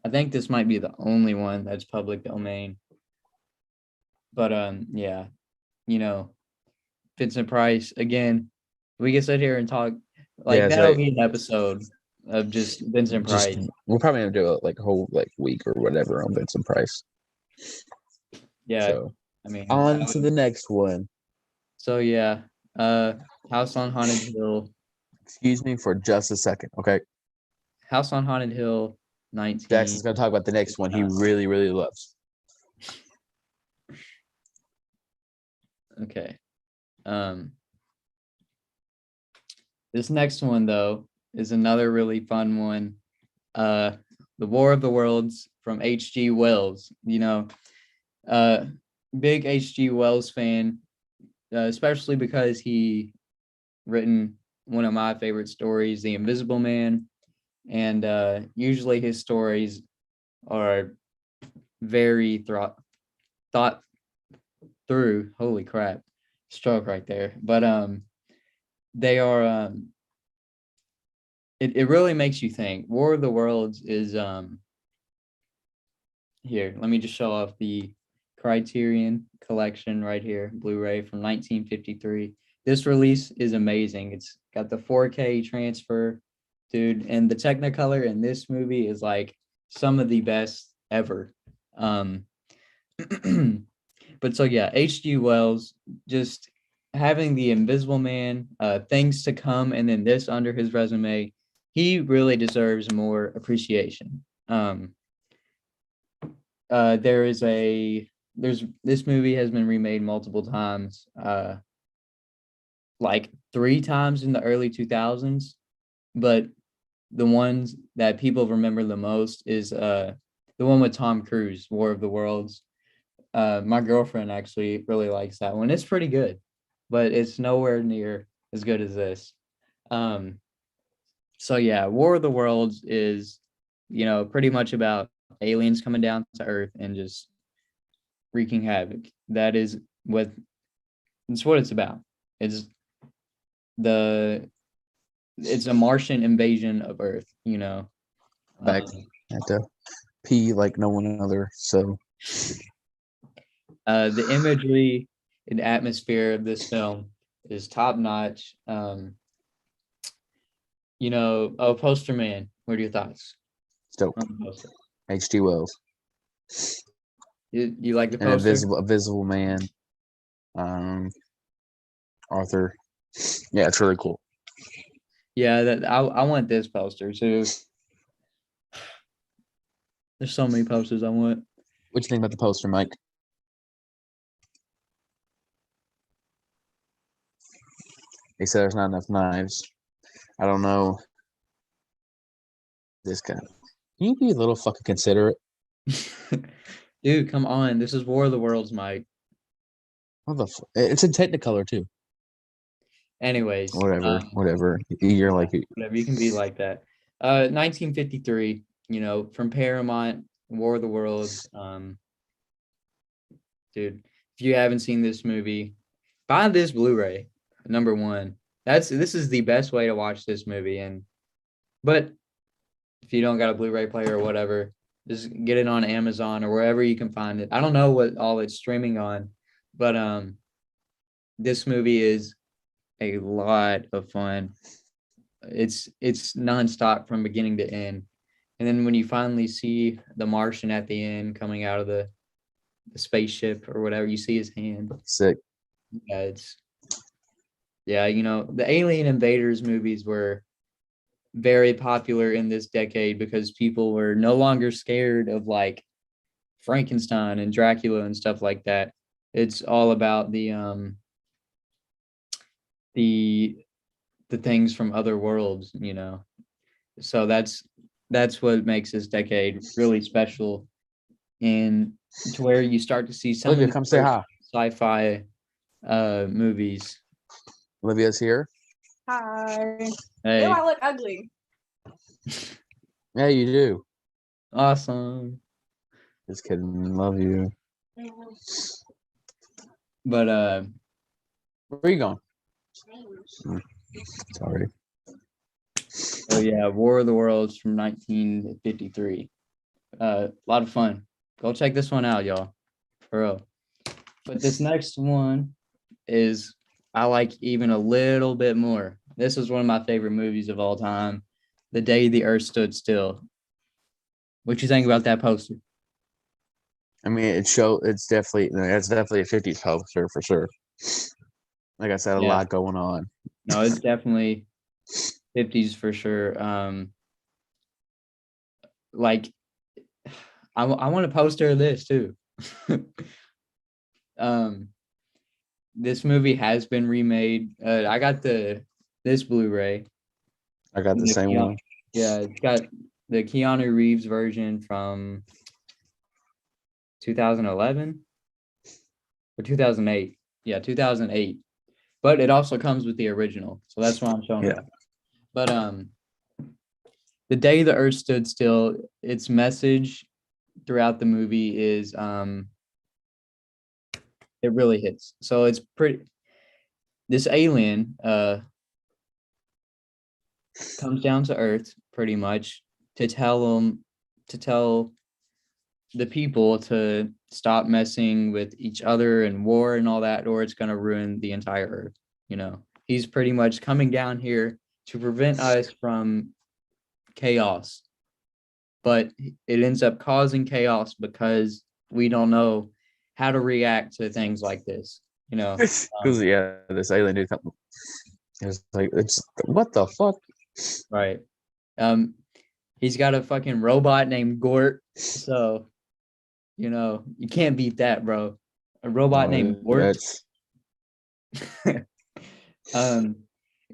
think this might be the only one that's public domain. But yeah, Vincent Price again. We can sit here and talk that'll be an episode of just Vincent Price. We're probably gonna do a whole week or whatever on Vincent Price. Yeah, so, I mean, on to the next one. So yeah, House on Haunted Hill. Excuse me for just a second, okay? House on Haunted Hill, 19. Jackson's gonna talk about the next one he really, really loves. Okay. This next one though is another really fun one. The War of the Worlds from H.G. Wells. Big H.G. Wells fan, especially because he written one of my favorite stories, The Invisible Man. And usually his stories are very thought through. Holy crap, stroke right there. But they are it really makes you think. War of the Worlds is here, let me just show off the Criterion collection right here, Blu-ray from 1953. This release is amazing. It's got the 4K transfer, dude, and the Technicolor in this movie is like some of the best ever. But so yeah, H.G. Wells, just having The Invisible Man, Things to Come, and then this under his resume, he really deserves more appreciation. This movie has been remade multiple times, like 3 times in the early 2000s, but the ones that people remember the most is the one with Tom Cruise, War of the Worlds. My girlfriend actually really likes that one. It's pretty good, but it's nowhere near as good as this. So yeah, War of the Worlds is, pretty much about aliens coming down to Earth and just wreaking havoc. It's what it's about. It's a Martian invasion of Earth, Back at the pee like no one other. So the imagery and atmosphere of this film is top notch. Poster man, what are your thoughts? Dope. H.G. Wells. You like the poster? A visible man. Arthur. Yeah, it's really cool. Yeah, I want this poster too. There's so many posters I want. What you think about the poster, Mike? They said there's not enough knives. I don't know. This guy. Can you be a little fucking considerate? Dude, come on. This is War of the Worlds, Mike. What the it's in Technicolor too. Anyways, Whatever. You're like whatever, you can be like that. 1953, from Paramount, War of the Worlds. Dude, if you haven't seen this movie, buy this Blu-ray. Number one. This is the best way to watch this movie. But if you don't got a Blu-ray player or whatever, just get it on Amazon or wherever you can find it. I don't know what all it's streaming on, but this movie is a lot of fun. It's nonstop from beginning to end. And then when you finally see the Martian at the end coming out of the spaceship or whatever, you see his hand. sick. Yeah, the Alien Invaders movies were very popular in this decade because people were no longer scared of like Frankenstein and Dracula and stuff like that. It's all about the things from other worlds, So that's what makes this decade really special, and to where you start to see some Olivia, of come say hi. sci-fi movies. Olivia's here. Hi. Hey. Ew, I look ugly. Yeah, you do. Awesome. Just kidding. Love you. But where are you going? Sorry. Oh yeah, War of the Worlds from 1953. A lot of fun. Go check this one out, y'all. For real. But this next one is I like even a little bit more. This is one of my favorite movies of all time. The Day the Earth Stood Still. What you think about that poster? I mean, it's definitely a 50s poster for sure. Like I said, a lot going on. No, it's definitely 50s for sure. Like I want a poster of this too. This movie has been remade. I got this Blu-ray. I got the same one. Yeah, it's got the Keanu Reeves version from 2011 or 2008. Yeah, 2008. But it also comes with the original, so that's why I'm showing it. But The Day the Earth Stood Still, its message throughout the movie is it really hits. So it's pretty. This alien comes down to Earth pretty much to tell the people to stop messing with each other and war and all that, or it's gonna ruin the entire Earth. He's pretty much coming down here to prevent us from chaos, but it ends up causing chaos because we don't know how to react to things like this. Because this alien dude, it's like, it's what the fuck, right? He's got a fucking robot named Gort, so you can't beat that, bro. A robot named Gort.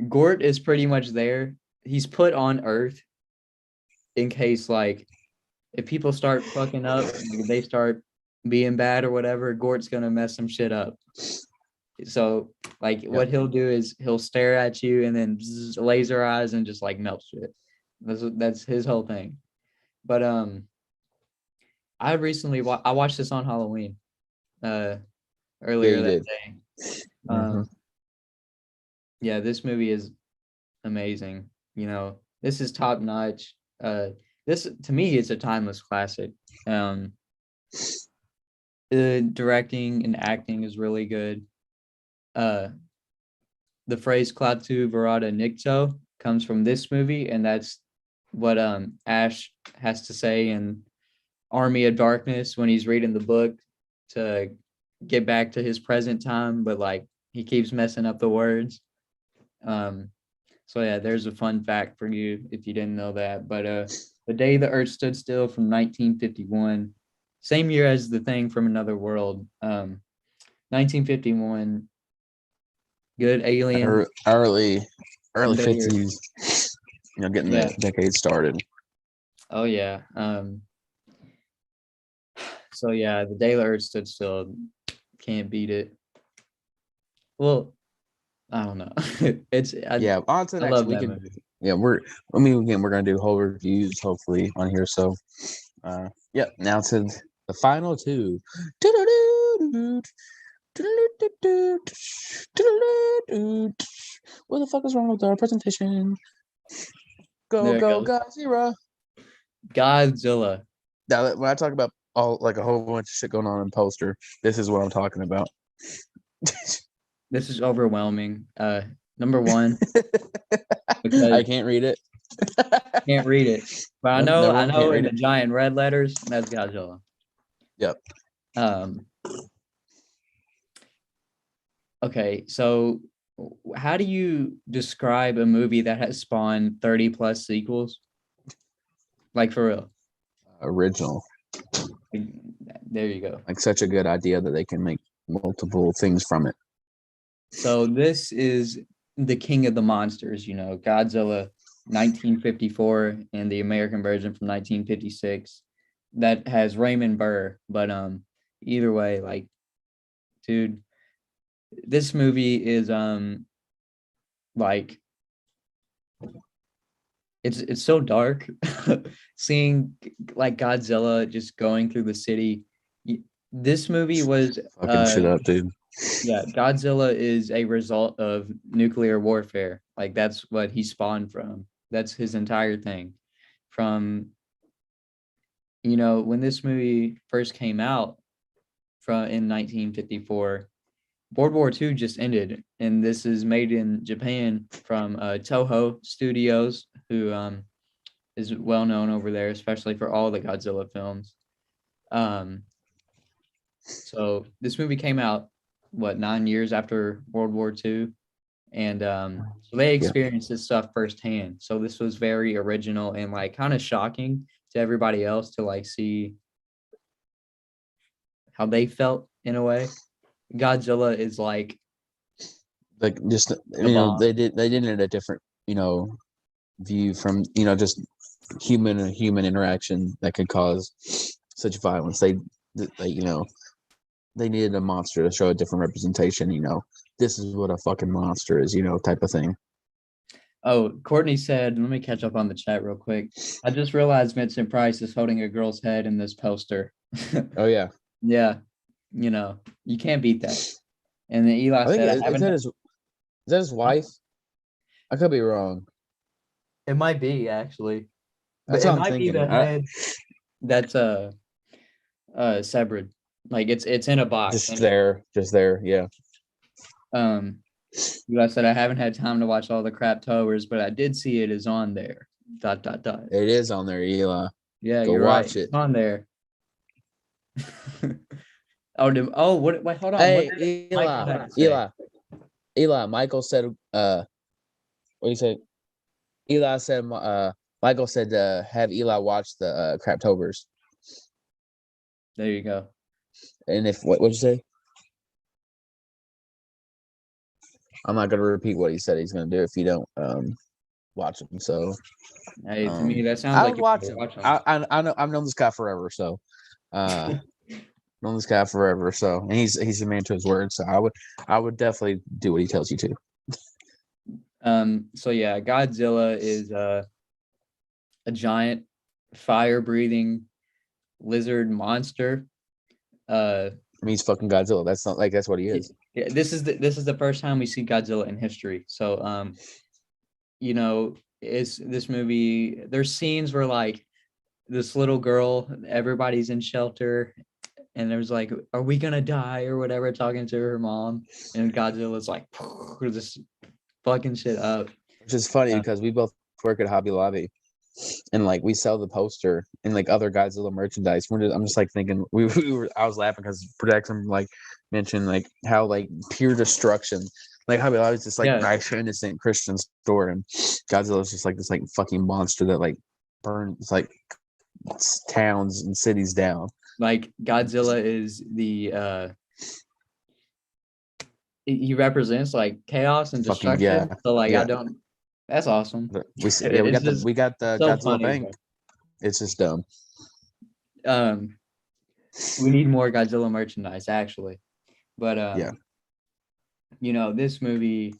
Gort is pretty much there. He's put on Earth in case, like, if people start fucking up, like, they start being bad or whatever, Gort's gonna mess some shit up. So, like, what he'll do is he'll stare at you and then laser eyes and just like melt shit. That's his whole thing. But I recently I watched this on Halloween earlier that day. Yeah, this movie is amazing. This is top notch. This, to me, it's a timeless classic. The directing and acting is really good. The phrase "Klaatu Barada Nikto" comes from this movie, and that's what Ash has to say in Army of Darkness when he's reading the book to get back to his present time, but like he keeps messing up the words. So yeah, there's a fun fact for you if you didn't know that. But The Day the Earth Stood Still from 1951, same year as The Thing from Another World. 1951, Good Alien. Early Invaders. 50s. Getting Yeah. the decade started. Oh yeah. So yeah, the day the Earth stood still. Can't beat it. Well, I don't know. On to the I next. love We that can. movie. Yeah, we're gonna do whole reviews hopefully on here. So, now to the final two. What the fuck is wrong with our presentation? There it goes. Gojira. Godzilla. Now, when I talk about a whole bunch of shit going on in poster, this is what I'm talking about. This is overwhelming. Number one, I because can't read it. can't read it. But I Nope, know can't in read the it. giant red letters, that's Godzilla. Yep. Okay, so how do you describe a movie that has spawned 30 plus sequels? Like for real. Original. There you go. Like such a good idea that they can make multiple things from it. So this is the king of the monsters, Godzilla 1954 and the American version from 1956 that has Raymond Burr. But either way, like, dude, this movie is like it's so dark. Seeing like Godzilla just going through the city. This movie was fucking shit up, dude. Yeah, Godzilla is a result of nuclear warfare. Like that's what he spawned from. That's his entire thing. From when this movie first came out in 1954, World War II just ended, and this is made in Japan from Toho Studios, who is well known over there, especially for all the Godzilla films. So this movie came out 9 years after World War II, and so they experienced this stuff firsthand. So this was very original and like kind of shocking to everybody else to like see how they felt in a way. Godzilla is like just they did it a different view from just human interaction that could cause such violence. They needed a monster to show a different representation. This is what a fucking monster is. Type of thing. Oh, Courtney said, let me catch up on the chat real quick. I just realized Vincent Price is holding a girl's head in this poster. Oh yeah. Yeah. You can't beat that. And then Eli said, is that his wife? I could be wrong. It might be actually. That's but what it I'm might thinking. be the head that's severed. Like it's in a box. Just there, yeah. Eli said, I haven't had time to watch all the crap towers, but I did see it is on there. ... It is on there, Eli. Yeah, go you're watch right. it. It's on there. Wait, hold on. Hey, Eli. Michael said, what do you say? Eli said, Michael said, have Eli watch the Craptovers. There you go. And what'd you say? I'm not gonna repeat what he said he's gonna do if you don't watch them. So, hey, to me that sounds I like would watch him. I know I've known this guy forever, so known this guy forever. So, and he's a man to his word. So I would definitely do what he tells you to. So yeah, Godzilla is a giant fire-breathing lizard monster. I mean, he's fucking Godzilla. That's not like that's what he is. Yeah, this is the first time we see Godzilla in history. So is this movie, there's scenes where like this little girl, everybody's in shelter, and there's like, are we gonna die or whatever, talking to her mom, and Godzilla's like just fucking shit up. Which is funny because we both work at Hobby Lobby, and like we sell the poster and like other Godzilla merchandise. I'm just like thinking I was laughing because Protection like mentioned like how like pure destruction. Like Hobby Lobby is just like nice innocent Christian store, and Godzilla is just like this like fucking monster that like burns like towns and cities down. Like Godzilla is the he represents like chaos and Fucking destruction. yeah. So like I Yeah. don't. That's awesome. We It's got just the so Godzilla funny. bank. It's just dumb. We need more Godzilla merchandise actually, but Yeah. you know, this movie,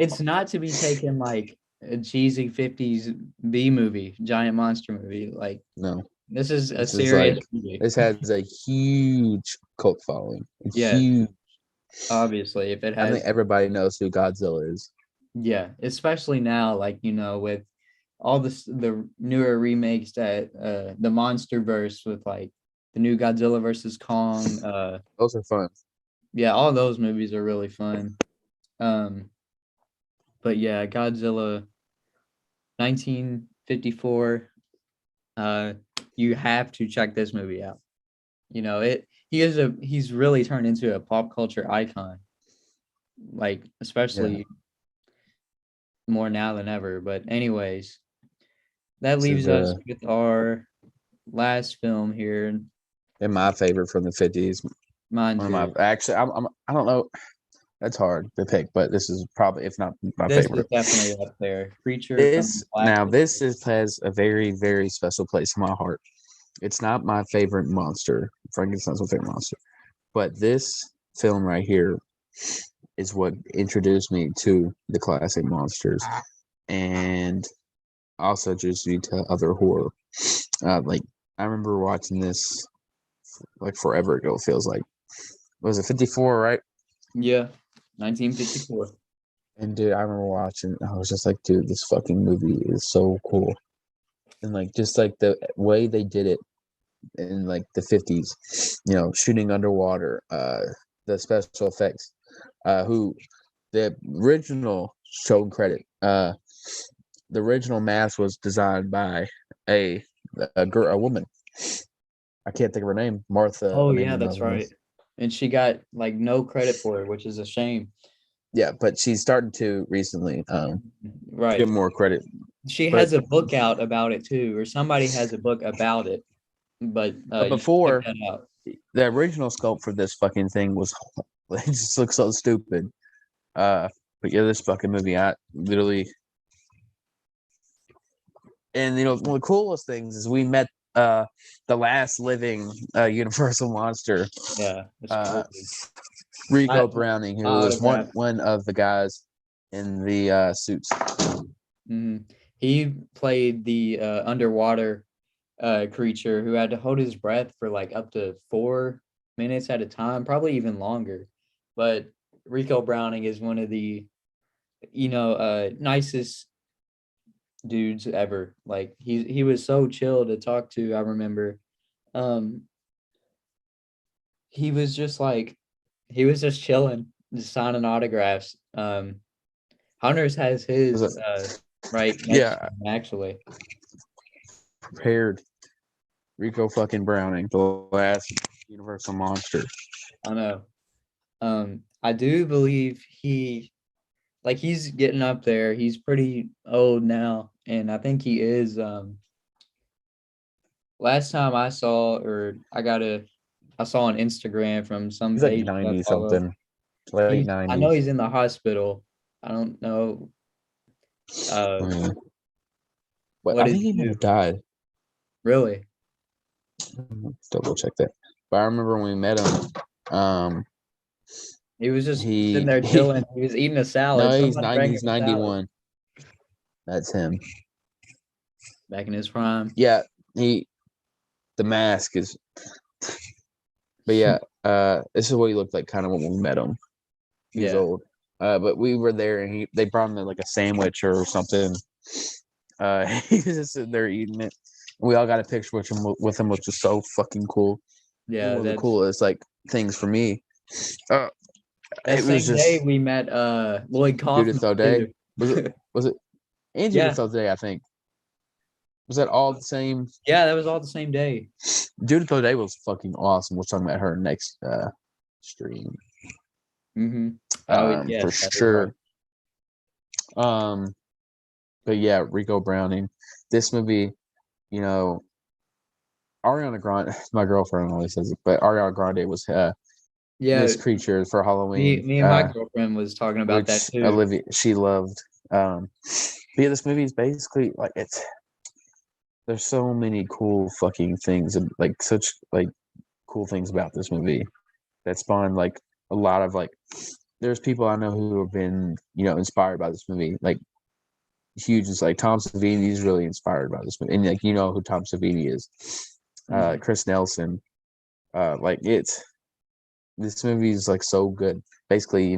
it's not to be taken like a cheesy 50s B movie, giant monster movie. Like No. this is a This is serious like movie. this has a huge cult following. Yeah. Huge. Obviously, if it I think has, everybody knows who Godzilla is. yeah, especially now, like, you know, with all the newer remakes that the monster verse with like the new Godzilla versus Kong, Those are fun. yeah, all those movies are really fun. But yeah, Godzilla 1954, you have to check this movie out. You know, he's really turned into a pop culture icon. Like, especially more now than ever. But anyways, that This leaves is us with our last film here. and my favorite from the 50s. Mine One too. of my actually I don't know. That's hard to pick, but this is probably, if not my This favorite. is definitely up there. Creature from This Black now Lagoon. this is has a very, very special place in my heart. It's not my favorite monster. Frankenstein's my favorite monster. But this film right here is what introduced me to the classic monsters and also introduced me to other horror. Like I remember watching this like forever ago, it feels like. Was it 54, right? Yeah, 1954. And dude, I remember watching, I was just like, dude, this fucking movie is so cool. And like just like the way they did it in like the 50s, you know, shooting underwater, the special effects, who the original showed credit. The original mask was designed by a woman. I can't think of her name. Martha. Oh her name yeah, is that's another one. right. And she got like no credit for it, which is a shame. Yeah, but she's starting to recently Right. get more credit. She But has a book out about it too, or somebody has a book about it. But you should before, check that out. the original sculpt for this fucking thing was it just looks so stupid. But yeah, this fucking movie, I literally, and you know, one of the coolest things is we met the last living Universal monster, Yeah, it's uh, crazy. Rico Browning, who was Autograph. one of the guys in the suits. Mhm. He played the underwater creature who had to hold his breath for like up to 4 minutes at a time, probably even longer. But Rico Browning is one of the, you know, nicest dudes ever. Like he was so chill to talk to. I remember, um, he was just like he was just chilling, just signing autographs. Hunters has his right next to Yeah, him, actually. prepared Rico fucking Browning, the last Universal monster. I know. I do believe he's getting up there. He's pretty old now, and I think he is. Last time I saw, or I saw on Instagram from some He's like page that I 90 follow. something, late I know 90s. he's in the hospital. I don't know. But What I did think he he might do? have died. Really? Let's double check that. But I remember when we met him, He was just sitting he there chilling. He was eating a salad. no, he's Somebody 90, bring him he's a salad 91. That's him. back in his prime. Yeah, the mask is, but yeah, this is what he looked like kind of when we met him. He was Yeah. old. But we were there and they brought him like a sandwich or something. He was just sitting there eating it. We all got a picture with him, which was so fucking cool. Yeah, One of the that's coolest like things for me. that It was same day just we met Lloyd Judith Kaufman O'Day. too. Was it and Yeah. Judith O'Day, I think. Was that all the same? Yeah, that was all the same day. Judith O'Day was fucking awesome. We're talking about her next stream. Mm-hmm. Oh yes, For sure. But yeah, Rico Browning. This movie, you know, Ariana Grande, my girlfriend always says it, but Ariana Grande was Yeah, this creature for Halloween. me and my girlfriend was talking about that which too. Olivia she loved. But yeah, this movie is basically like there's so many cool fucking things and like such like cool things about this movie that spawned like a lot of like there's people I know who have been, inspired by this movie. Like huge is like Tom Savini is really inspired by this movie. And like who Tom Savini is. Chris Nelson. This movie is like so good. Basically,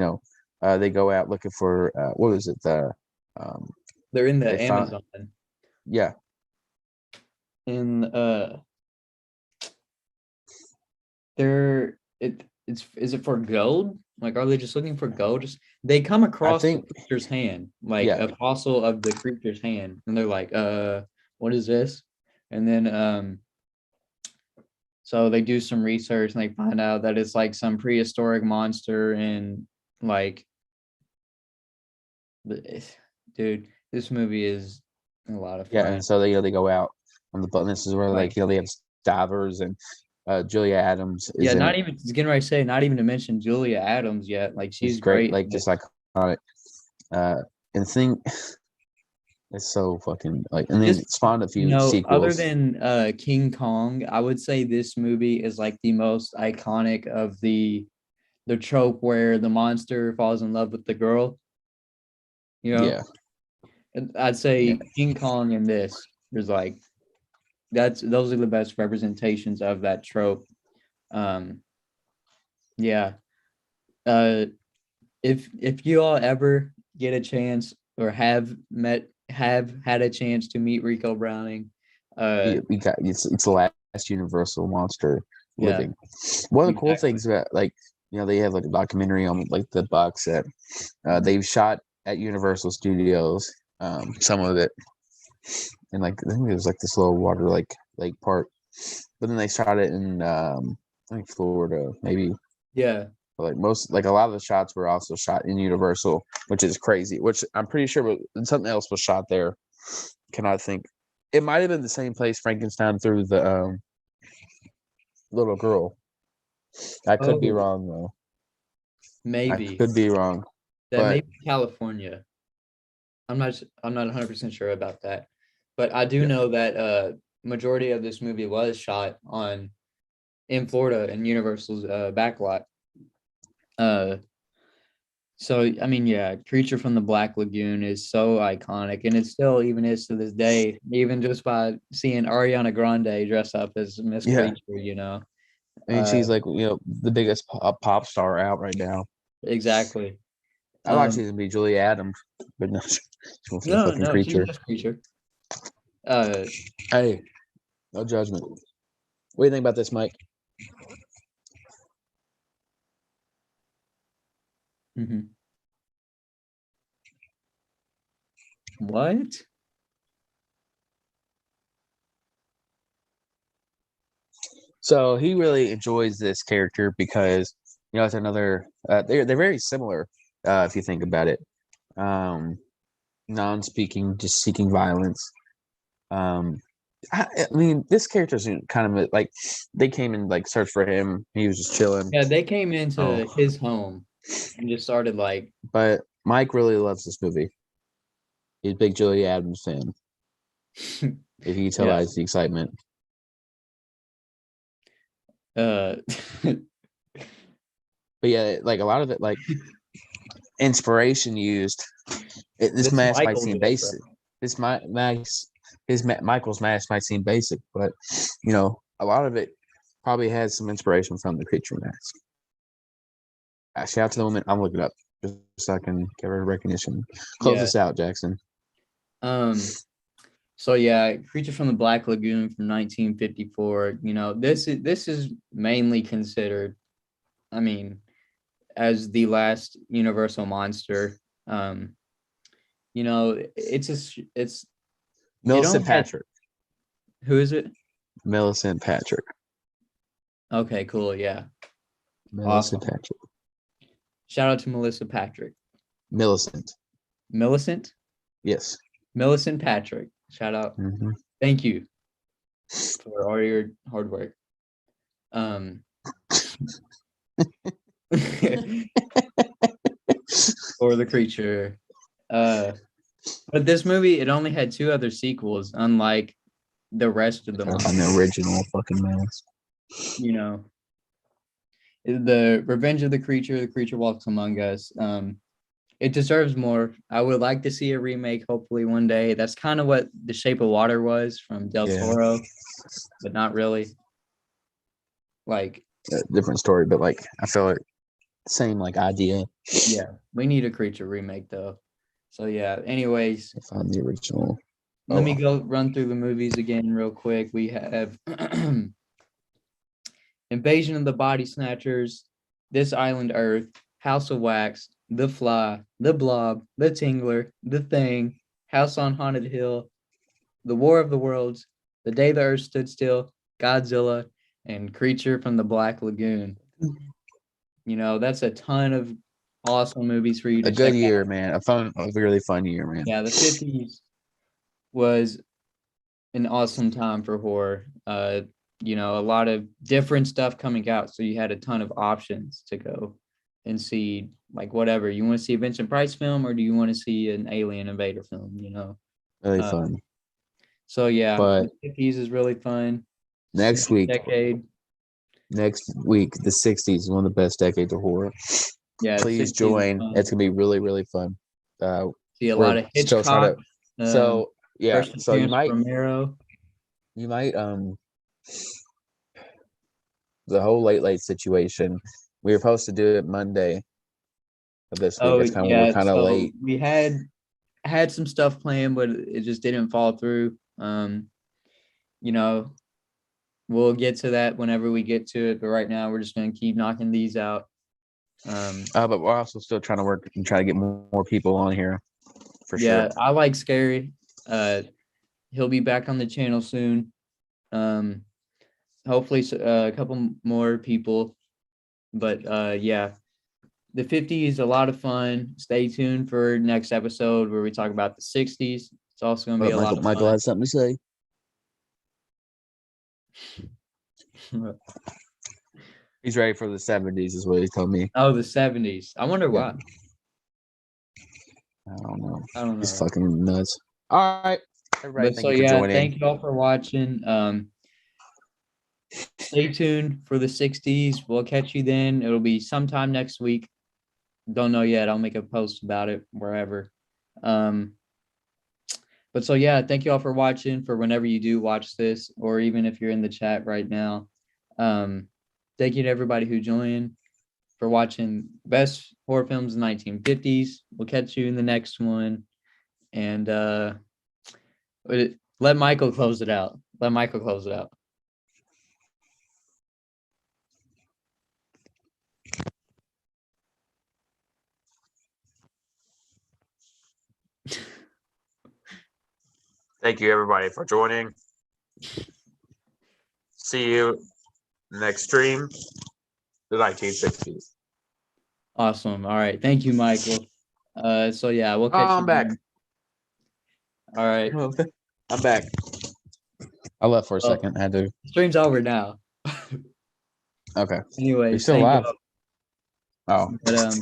they go out looking for what was it? They're in the they found- Amazon. Yeah. In is it for gold? Like, are they just looking for gold? They come across the creature's hand, like a fossil of the creature's hand, and they're like, what is this? And then so they do some research and they find out that it's like some prehistoric monster, and like, dude, this movie is a lot of fun. Yeah, and so they go out on the boat. And this is where they have divers and Julia Adams. Is not even getting ready to say, not even to mention Julia Adams yet. Like, she's great. Like just iconic. And the thing, it's so fucking like, and then it spawned a few sequels. Other than King Kong, I would say this movie is like the most iconic of the trope where the monster falls in love with the girl. Yeah. And I'd say King Kong and this, there's like those are the best representations of that trope. If you all ever get a chance or have had a chance to meet Rico Browning, we got it's the last Universal monster living. One of the cool things about they have like a documentary on like the box set. They've shot at Universal Studios, some of it, and like I think it was like this little water lake part, but then they shot it in I think Florida maybe. Yeah. But like a lot of the shots were also shot in Universal, which is crazy. Which I'm pretty sure something else was shot there. Cannot think. It might have been the same place Frankenstein threw the little girl. I could be wrong though. Maybe. I could be wrong. That may be California. I'm not 100% sure about that, but I do know that majority of this movie was shot in Florida in Universal's backlot. So I mean, Creature from the Black Lagoon is so iconic, and it still even is to this day, even just by seeing Ariana Grande dress up as Miss Creature, I mean, she's like the biggest pop star out right now. Exactly. I thought she was gonna be Julia Adams, but no, she's fucking Creature. She's Creature. Hey, no judgment. What do you think about this, Mike? Mm-hmm. What? So he really enjoys this character because it's another. They're very similar if you think about it. Non-speaking, just seeking violence. I mean, this character's kind of like they came and like searched for him. He was just chilling. Yeah, they came into his home and just started like. But Mike really loves this movie. He's a big Julia Adams fan. If you tell us the excitement. But yeah, like a lot of it, like inspiration used. This mask might seem basic. Michael's mask might seem basic, but a lot of it probably has some inspiration from the Creature mask. Shout out to the woman. I'm looking up just so I can give her recognition. Close this out, Jackson. So yeah, Creature from the Black Lagoon from 1954. This is mainly considered, I mean, as the last Universal monster. It's Millicent Patrick. Who is it? Millicent Patrick. Okay, cool. Yeah. Millicent Patrick. Shout out to Melissa Patrick. Millicent? Yes. Millicent Patrick. Shout out. Mm-hmm. Thank you for all your hard work. or the creature. But this movie, it only had 2 other sequels, unlike the rest of them. On the original fucking mask. You know, the Revenge of the Creature Walks Among Us. It deserves more. I would like to see a remake, hopefully one day. That's kind of what The Shape of Water was from Del Toro, but not really. Like different story, but like I feel like same like idea. Yeah, we need a Creature remake though. So yeah. Anyways, Find the original. let me go run through the movies again real quick. We have Invasion of the Body Snatchers, This Island Earth, House of Wax, The Fly, The Blob, The Tingler, The Thing, House on Haunted Hill, The War of the Worlds, The Day the Earth Stood Still, Godzilla, and Creature from the Black Lagoon. You know, that's a ton of awesome movies for you to check out. A good year, out. man. A really fun year, man. Yeah, the 50s was an awesome time for horror. You know, a lot of different stuff coming out, so you had a ton of options to go and see, like whatever you want to see, a Vincent Price film, or do you want to see an alien invader film? You know, really fun. So yeah, but the 50s is really fun. Next week, the 60s is one of the best decades of horror. Yeah, please join. It's gonna be really, really fun. See a lot of Hitchcock. So yeah, so you might Romero. You might the whole late situation. We were supposed to do it Monday of this week. It's we're kind of late. We had some stuff planned, but it just didn't fall through. You know, we'll get to that whenever we get to it. But right now, we're just gonna keep knocking these out. But we're also still trying to work and try to get more people on here. For sure. Yeah, I like Scary. He'll be back on the channel soon. Hopefully a couple more people, but yeah, the 50s is a lot of fun. Stay tuned for next episode where we talk about the 60s. It's also going to be a lot of fun. Michael has something to say. He's ready for the 70s is what he told me. Oh, the 70s. I wonder why. I don't know. He's fucking nuts. All right. Everybody, thank you for joining. Thank you all for watching. Stay tuned for the 60s. We'll catch you then. It'll be sometime next week. Don't know yet. I'll make a post about it wherever. But so yeah, thank you all for watching. For whenever you do watch this, or even if you're in the chat right now. Thank you to everybody who joined for watching best horror films in the 1950s. We'll catch you in the next one. And let Michael close it out. Thank you, everybody, for joining. See you next stream, the 1960s. Awesome. All right. Thank you, Michael. So yeah, we'll catch you. I'm back. All right. I'm back. I left for a second. I had to. Stream's over now. Okay. Anyway, you're still live. Oh. But